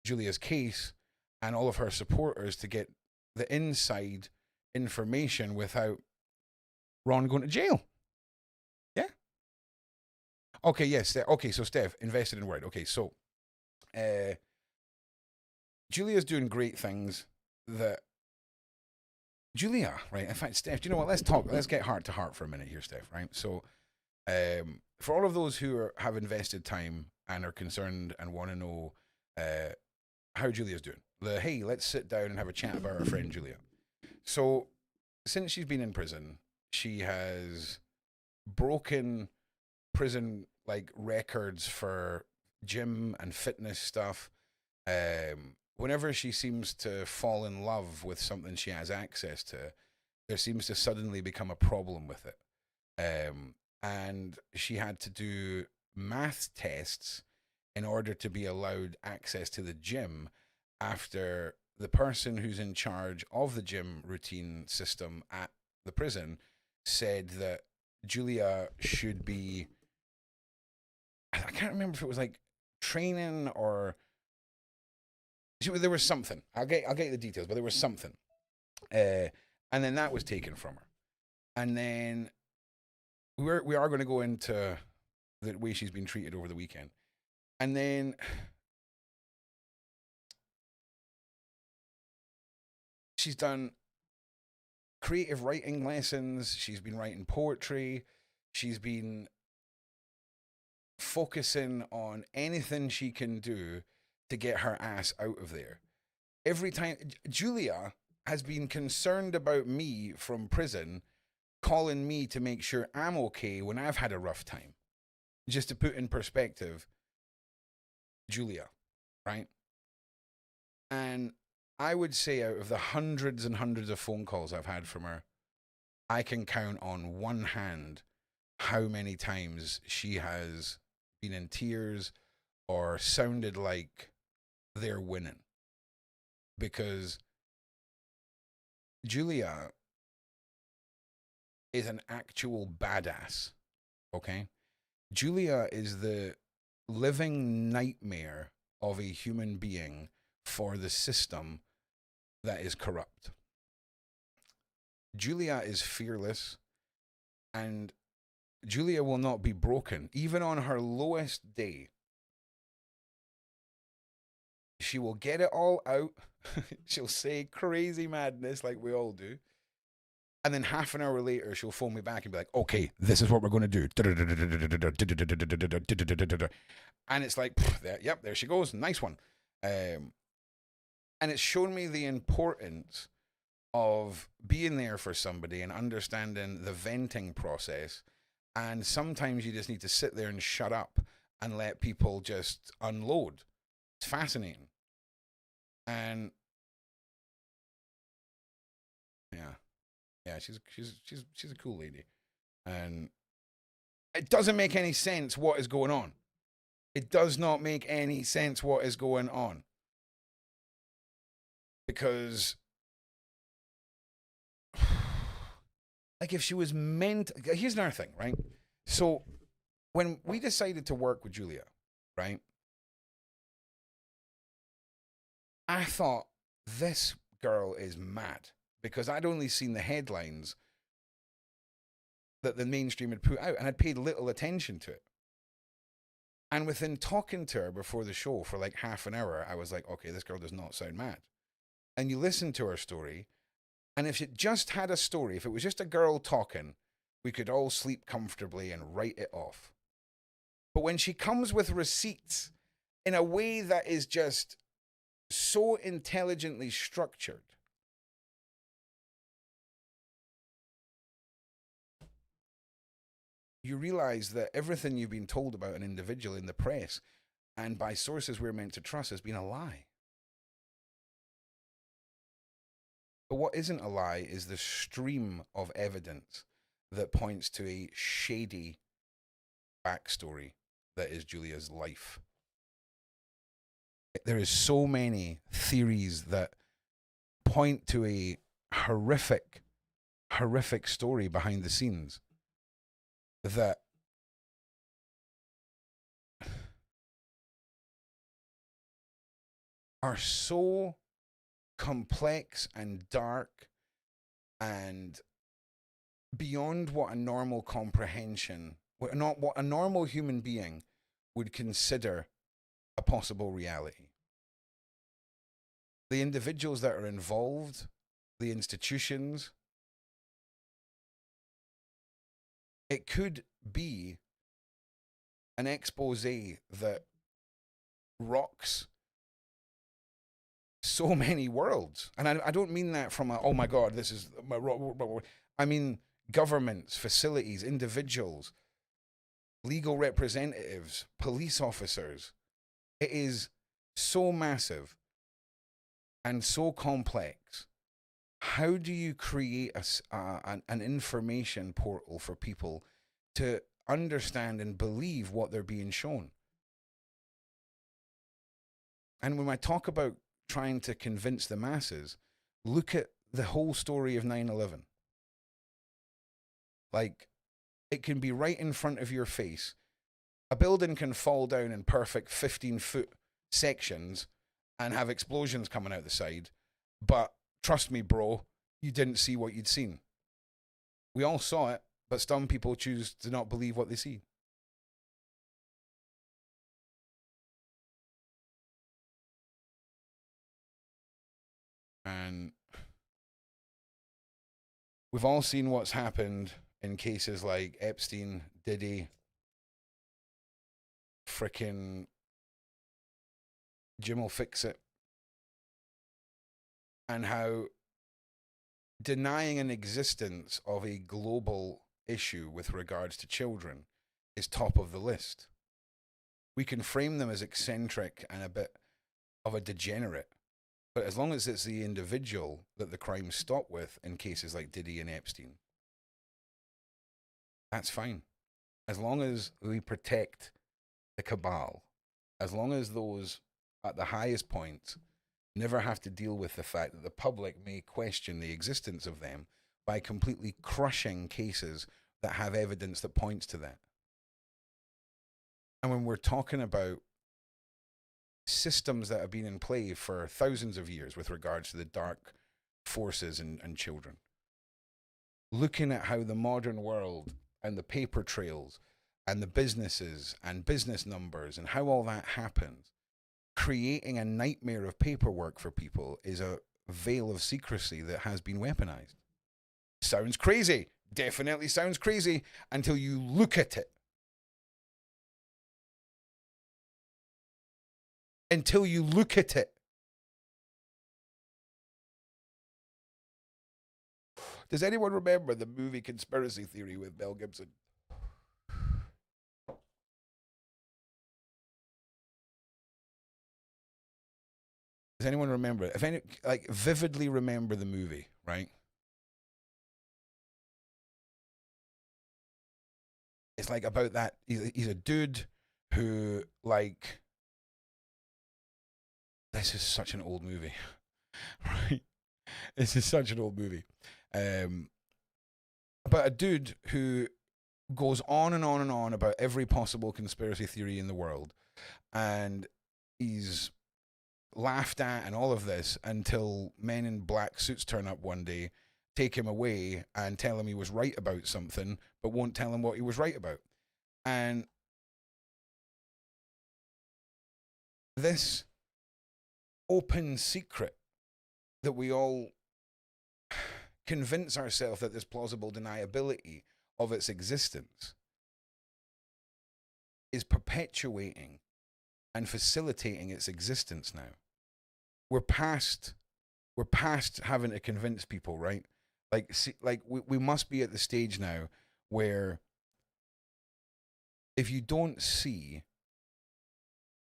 Julia's case and all of her supporters to get the inside information without Ron going to jail. Yeah? Okay, yes. Okay, so Steph, invested in Word. Okay, so Julia's doing great things that Julia, right? In fact, Steph, do you know what? Let's get heart to heart for a minute here, Steph, right? So, for all of those who have invested time and are concerned and want to know how Julia's doing, hey, let's sit down and have a chat about our friend Julia. So, since she's been in prison, she has broken prison like records for gym and fitness stuff. Whenever she seems to fall in love with something she has access to, there seems to suddenly become a problem with it. And she had to do math tests in order to be allowed access to the gym after the person who's in charge of the gym routine system at the prison said that Julia should be, I can't remember if it was like training or there was something. I'll get you the details, but there was something. And then that was taken from her. And then we are going to go into the way she's been treated over the weekend. And then she's done creative writing lessons. She's been writing poetry. She's been focusing on anything she can do to get her ass out of there. Every time, Julia has been concerned about me from prison, calling me to make sure I'm okay when I've had a rough time. Just to put in perspective, Julia, right? And I would say out of the hundreds and hundreds of phone calls I've had from her, I can count on one hand how many times she has been in tears or sounded like they're winning. Because Julia is an actual badass, okay? Julia is the living nightmare of a human being for the system that is corrupt. Julia is fearless, and Julia will not be broken. Even on her lowest day, she will get it all out. She'll say crazy madness like we all do. And then half an hour later, she'll phone me back and be like, okay, this is what we're going to do. And it's like, yep, there she goes. Nice one. And it's shown me the importance of being there for somebody and understanding the venting process. And sometimes you just need to sit there and shut up and let people just unload. It's fascinating. And yeah, she's a cool lady. And it doesn't make any sense what is going on. It does not make any sense what is going on. Because like if she was meant, here's another thing, right? So when we decided to work with Julia, right? I thought, this girl is mad, because I'd only seen the headlines that the mainstream had put out, and I'd paid little attention to it. And within talking to her before the show for like half an hour, I was like, okay, this girl does not sound mad. And you listen to her story, and if it just had a story, if it was just a girl talking, we could all sleep comfortably and write it off. But when she comes with receipts in a way that is just so intelligently structured, you realize that everything you've been told about an individual in the press and by sources we're meant to trust has been a lie. But what isn't a lie is the stream of evidence that points to a shady backstory that is Julia's life. There is so many theories that point to a horrific story behind the scenes that are so complex and dark and beyond what a normal comprehension, what a normal human being would consider a possible reality. The individuals that are involved the institutions. It could be an expose that rocks so many worlds. And I don't mean that from a, oh my God, this is my... I mean governments, facilities, individuals, legal representatives, police officers. It is so massive and so complex. How do you create an information portal for people to understand and believe what they're being shown? And when I talk about trying to convince the masses, look at the whole story of 9/11. Like, it can be right in front of your face. A building can fall down in perfect 15-foot sections and have explosions coming out the side. But trust me, bro, you didn't see what you'd seen. We all saw it, but some people choose to not believe what they see. And we've all seen what's happened in cases like Epstein, Diddy, frickin' Jim will fix it. And how denying an existence of a global issue with regards to children is top of the list. We can frame them as eccentric and a bit of a degenerate, but as long as it's the individual that the crimes stop with in cases like Diddy and Epstein, that's fine. As long as we protect the cabal, as long as those at the highest point never have to deal with the fact that the public may question the existence of them by completely crushing cases that have evidence that points to that. And when we're talking about systems that have been in play for thousands of years with regards to the dark forces and children, looking at how the modern world and the paper trails and the businesses and business numbers and how all that happens, creating a nightmare of paperwork for people is a veil of secrecy that has been weaponized. Sounds crazy. Definitely sounds crazy until you look at it. Until you look at it. Does anyone remember the movie Conspiracy Theory with Mel Gibson? Does anyone remember it? If any, like, vividly remember the movie, right? It's like about that. He's a dude who, like, this is such an old movie, right? This is such an old movie. About a dude who goes on and on and on about every possible conspiracy theory in the world, and he's laughed at and all of this until men in black suits turn up one day, take him away and tell him he was right about something, but won't tell him what he was right about. And this open secret that we all convince ourselves that there's plausible deniability of its existence is perpetuating and facilitating its existence now. We're past having to convince people, right? Like, see, like we must be at the stage now where if you don't see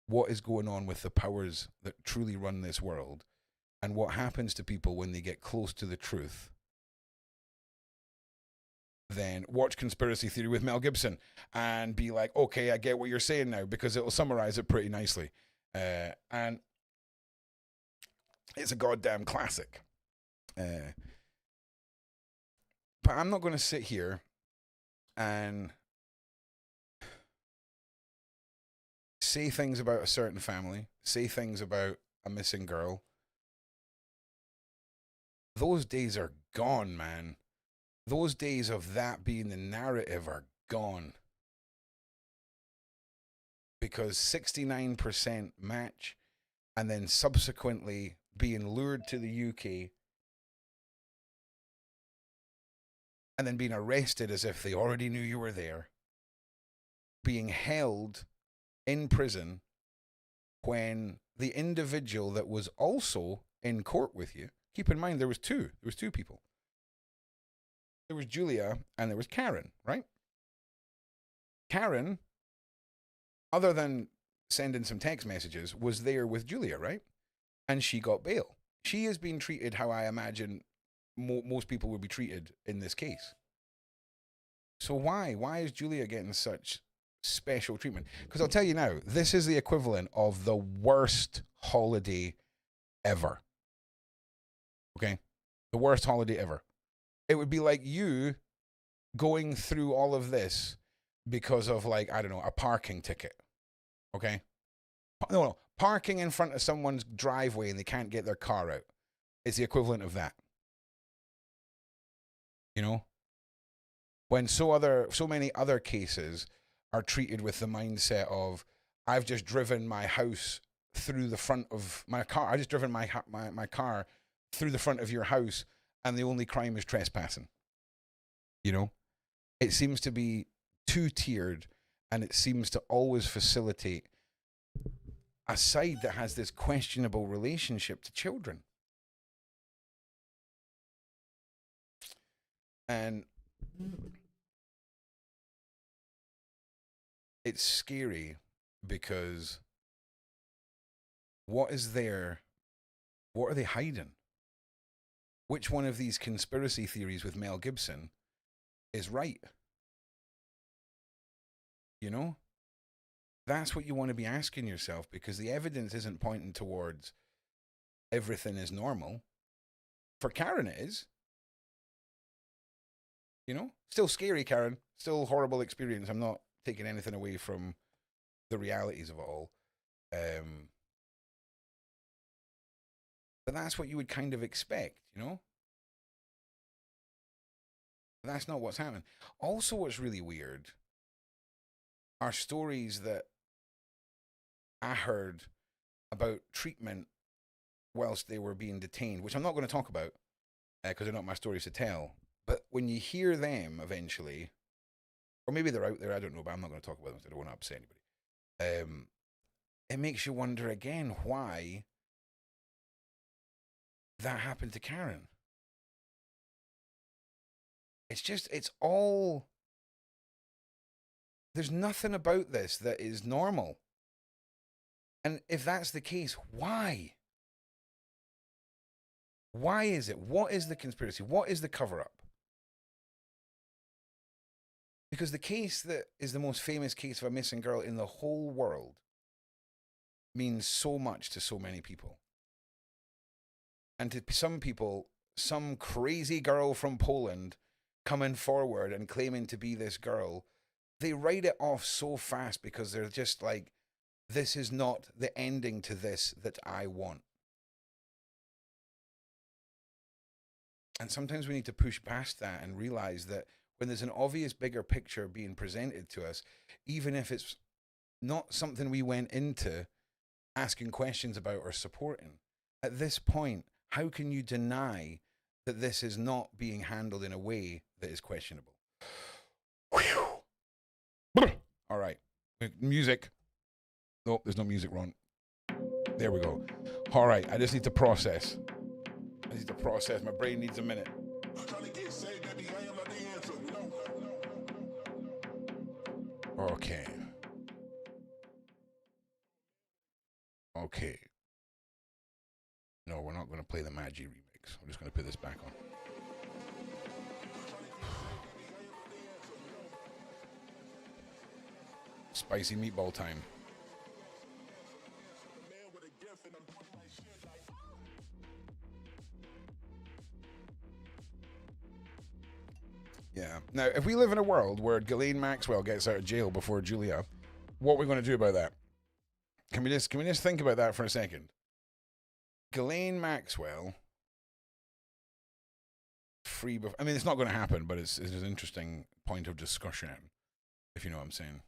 what is going on with the powers that truly run this world and what happens to people when they get close to the truth, then watch Conspiracy Theory with Mel Gibson and be like, okay, I get what you're saying now, because it will summarize it pretty nicely. And it's a goddamn classic. But I'm not going to sit here and say things about a certain family, say things about a missing girl. Those days are gone, man. Those days of that being the narrative are gone. Because 69% match, and then subsequently being lured to the UK and then being arrested as if they already knew you were there, being held in prison when the individual that was also in court with you, keep in mind there was two people. There was Julia and there was Karen, right? Karen, other than sending some text messages, was there with Julia, right? And she got bail. She is being treated how I imagine most people would be treated in this case. So why? Why is Julia getting such special treatment? Because I'll tell you now, this is the equivalent of the worst holiday ever. Okay? The worst holiday ever. It would be like you going through all of this because of, like, I don't know, a parking ticket. Okay? No. Parking in front of someone's driveway and they can't get their car out. It's the equivalent of that. You know? When so many other cases are treated with the mindset of, I've just driven my house through the front of my car. I just driven my car through the front of your house, and the only crime is trespassing. You know? It seems to be two-tiered, and it seems to always facilitate a side that has this questionable relationship to children. And it's scary because what is there? What are they hiding? Which one of these conspiracy theories with Mel Gibson is right? You know? That's what you want to be asking yourself, because the evidence isn't pointing towards everything is normal. For Karen, it is. You know? Still scary, Karen. Still horrible experience. I'm not taking anything away from the realities of it all. But that's what you would kind of expect, you know? But that's not what's happening. Also, what's really weird are stories that I heard about treatment whilst they were being detained, which I'm not going to talk about because they're not my stories to tell. But when you hear them eventually, or maybe they're out there, I don't know, but I'm not going to talk about them because I don't want to upset anybody. It makes you wonder again why that happened to Karen. It's all, there's nothing about this that is normal. And if that's the case, why? Why is it? What is the conspiracy? What is the cover-up? Because the case that is the most famous case of a missing girl in the whole world means so much to so many people. And to some people, some crazy girl from Poland coming forward and claiming to be this girl, they write it off so fast because they're just like, this is not the ending to this that I want. And sometimes we need to push past that and realize that when there's an obvious bigger picture being presented to us, even if it's not something we went into asking questions about or supporting, at this point, how can you deny that this is not being handled in a way that is questionable? All right. Music. Nope, there's no music, Ron. There we go. All right, I just need to process. My brain needs a minute. Okay. No, we're not going to play the Magi remix. I'm just going to put this back on. Spicy meatball time. Yeah. Now, if we live in a world where Ghislaine Maxwell gets out of jail before Julia, what are we going to do about that? Can we just think about that for a second? Ghislaine Maxwell free. I mean, it's not going to happen, but it's an interesting point of discussion, if you know what I'm saying.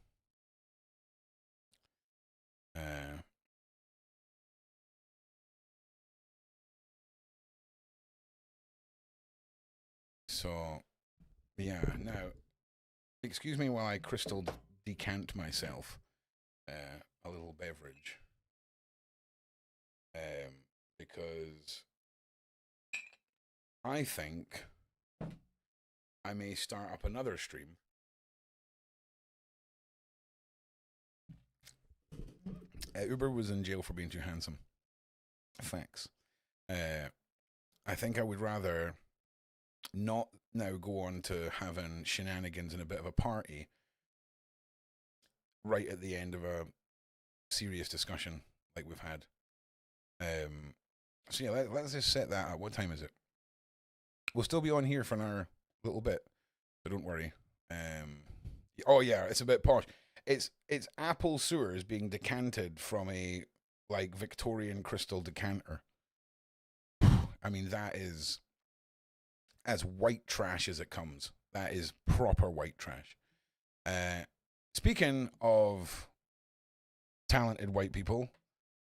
So Yeah, now, excuse me while I crystal decant myself a little beverage. Because I think I may start up another stream. Uber was in jail for being too handsome. Thanks. I think I would rather not now go on to having shenanigans and a bit of a party right at the end of a serious discussion like we've had. So yeah, let's just set that up. What time is it? We'll still be on here for another little bit, so don't worry. Oh yeah, it's a bit posh. It's apple sewers being decanted from a like Victorian crystal decanter. I mean, that is as white trash as it comes. That is proper white trash. Speaking of talented white people,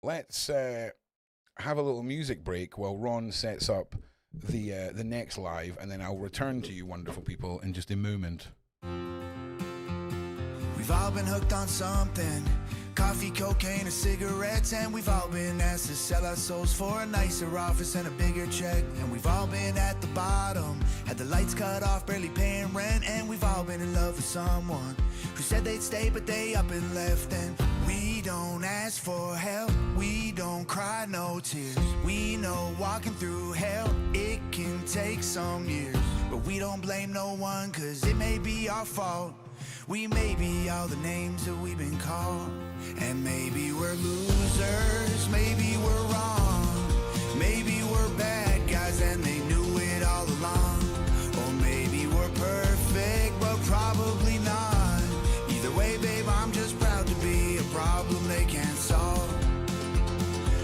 let's have a little music break while Ron sets up the next live, and then I'll return to you, wonderful people, in just a moment. We've all been hooked on something. Coffee, cocaine, and cigarettes. And we've all been asked to sell our souls for a nicer office and a bigger check. And we've all been at the bottom, had the lights cut off, barely paying rent. And we've all been in love with someone who said they'd stay, but they up and left. And we don't ask for help, we don't cry no tears. We know walking through hell, it can take some years. But we don't blame no one, cause it may be our fault. We may be all the names that we've been called. And maybe we're losers, maybe we're wrong. Maybe we're bad guys and they knew it all along. Or maybe we're perfect, but probably not. Either way, babe, I'm just proud to be a problem they can't solve.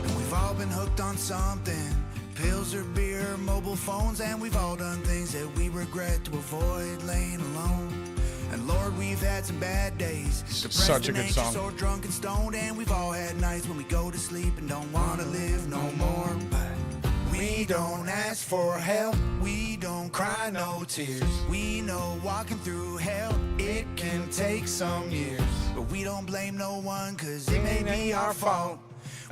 And we've all been hooked on something. Pills or beer, mobile phones. And we've all done things that we regret to avoid laying alone. And Lord, we've had some bad days. Such a good song. Or drunk and stoned, and we've all had nights when we go to sleep and don't want to live no more. But we don't ask for help, we don't cry no tears. We know walking through hell, it can take some years. But we don't blame no one, cause it may be our fault.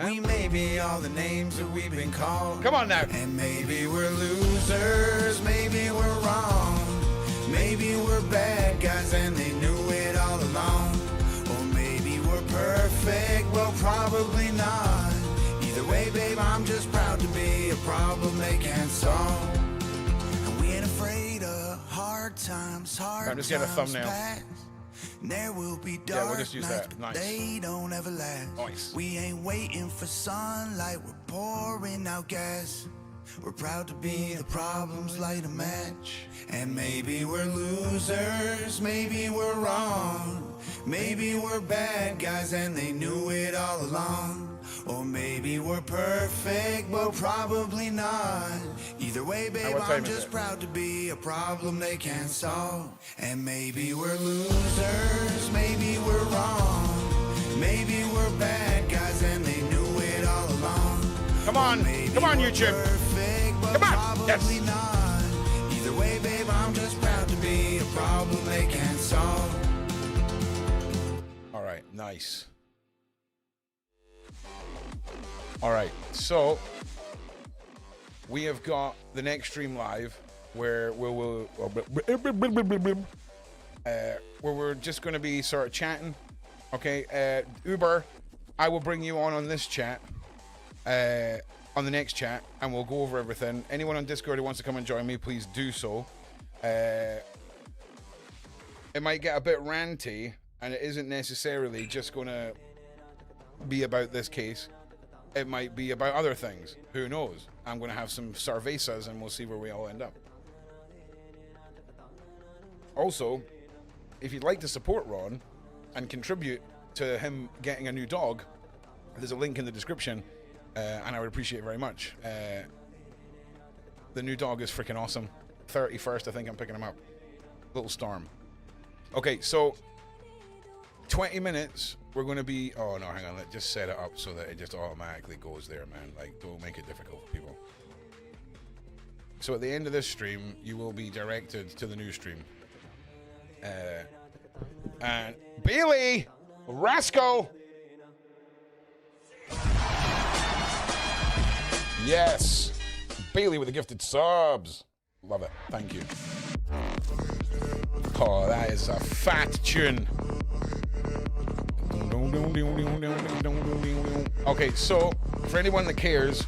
We may be all the names that we've been called. Come on now. And maybe we're losers, maybe we're wrong. Maybe we're bad guys and they knew it all along. Or maybe we're perfect, well probably not. Either way, babe, I'm just proud to be a problem they can't solve. And we ain't afraid of hard times, I'm just getting a thumbnail. Past. There will be dark we'll just use nights, that. Nice. they don't ever last. Nice. We ain't waiting for sunlight, we're pouring out gas. We're proud to be the problems light a match. And maybe we're losers, maybe we're wrong. Maybe we're bad guys and they knew it all along. Or maybe we're perfect, but probably not. Either way, babe, I'm just proud to be a problem they can't solve. And maybe we're losers, maybe we're wrong. Maybe we're bad guys and they knew it all along. Come on, come on, YouTube. Come on, yes. Not. Either way, babe, I'm just proud to be a problem they can't solve. All right, nice. All right, so we have got the next stream live where we're just going to be sort of chatting. Okay, Uber, I will bring you on this chat. On the next chat, and we'll go over everything. Anyone on Discord who wants to come and join me, please do so. It might get a bit ranty, and it isn't necessarily just going to be about this case. It might be about other things. Who knows? I'm going to have some cervezas, and we'll see where we all end up. Also, if you'd like to support Ron and contribute to him getting a new dog, there's a link in the description. And I would appreciate it very much. The new dog is freaking awesome. 31st, I think I'm picking him up. Little Storm. Okay, so 20 minutes, we're going to be... Oh, no, hang on. Let's just set it up so that it just automatically goes there, man. Like, don't make it difficult for people. So at the end of this stream, you will be directed to the new stream. And Bailey, rascal. Yes, Bailey with the gifted subs. Love it. Thank you. Oh, that is a fat tune. Okay, so for anyone that cares,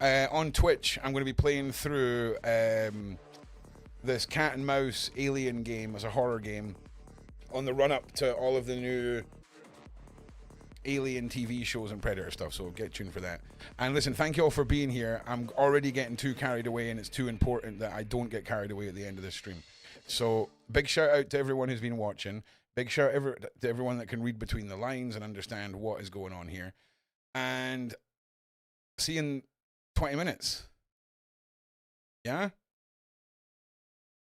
on Twitch, I'm going to be playing through this cat and mouse alien game as a horror game on the run up to all of the new alien TV shows and Predator stuff, so get tuned for that. And listen, thank you all for being here. I'm already getting too carried away, and it's too important that I don't get carried away at the end of this stream. So big shout out to everyone who's been watching. Big shout out to everyone that can read between the lines and understand what is going on here. And see you in 20 minutes. Yeah?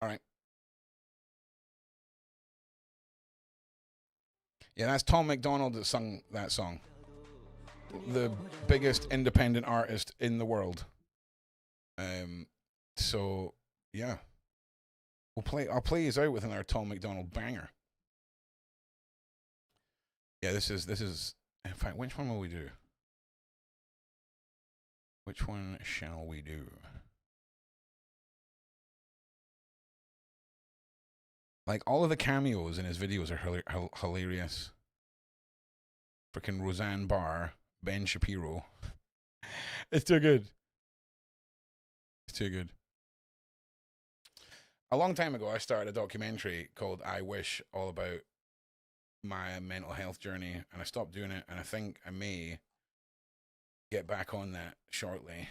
All right. Yeah, that's Tom McDonald that sung that song. The biggest independent artist in the world. So yeah. I'll play his out with another Tom McDonald banger. Yeah, this is in fact, which one will we do? Which one shall we do? Like, all of the cameos in his videos are hilarious. Freaking Roseanne Barr, Ben Shapiro. It's too good. It's too good. A long time ago, I started a documentary called I Wish, all about my mental health journey, and I stopped doing it, and I think I may get back on that shortly.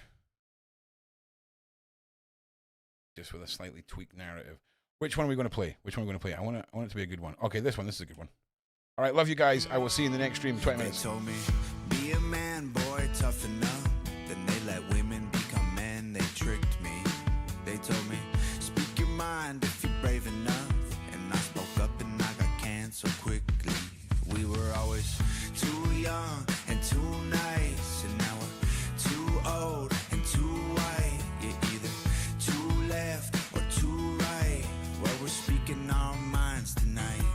Just with a slightly tweaked narrative. Which one are we going to play? Which one are we going to play? I want it to be a good one. Okay, this one. This is a good one. All right, love you guys. I will see you in the next stream in 20 minutes. They told me, be a man, boy, tough enough. Then they let women become men. They tricked me. They told me, speak your mind if you're brave enough. And I spoke up and I got canceled quickly. We were always too young and too nice. And now we're too old and too white. You're either too left or too right. Well, we're speaking our minds tonight.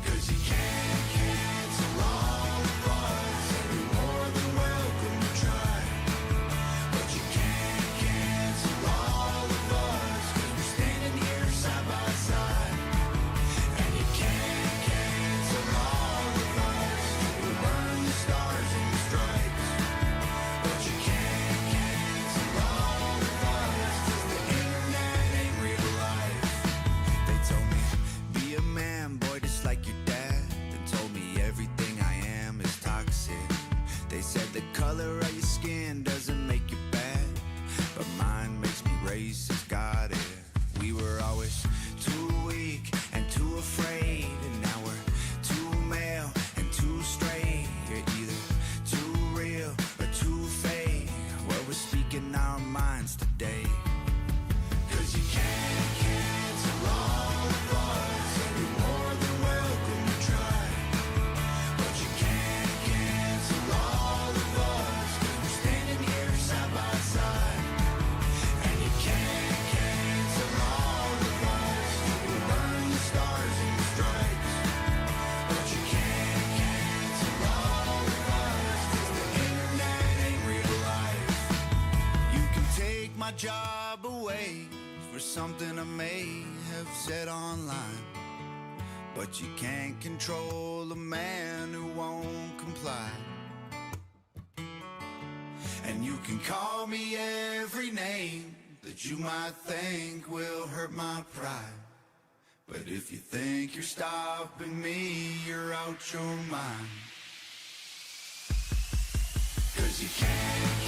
'Cause you can't cancel all of us. And you're more than welcome to try. But you can't cancel all of us. 'Cause we're standing here side by side. And you can't cancel all of us. We'll burn the stars and the stripes. But you can't cancel all of us. 'Cause the internet ain't real life. They told me, be a man, boy, just like your dad. They told me everything I am is toxic. They said the color of your skin doesn't make you bad, but mine makes me racist, got it. We were always too weak and too afraid, and now we're too male and too straight. You're either too real or too fake. Well, we're speaking our minds today. 'Cause you can't cancel all of us. And you're more than welcome to try. But you can't cancel all of us. 'Cause we're standing here side by side. And you can't cancel all of us. We'll burn the stars and the stripes. But you can't cancel all of us. 'Cause the internet ain't real life. You can take my job away for something I may have said online. But you can't control a man who won't comply. And you can call me every name that you might think will hurt my pride. But if you think you're stopping me, you're out your mind. 'Cause you can't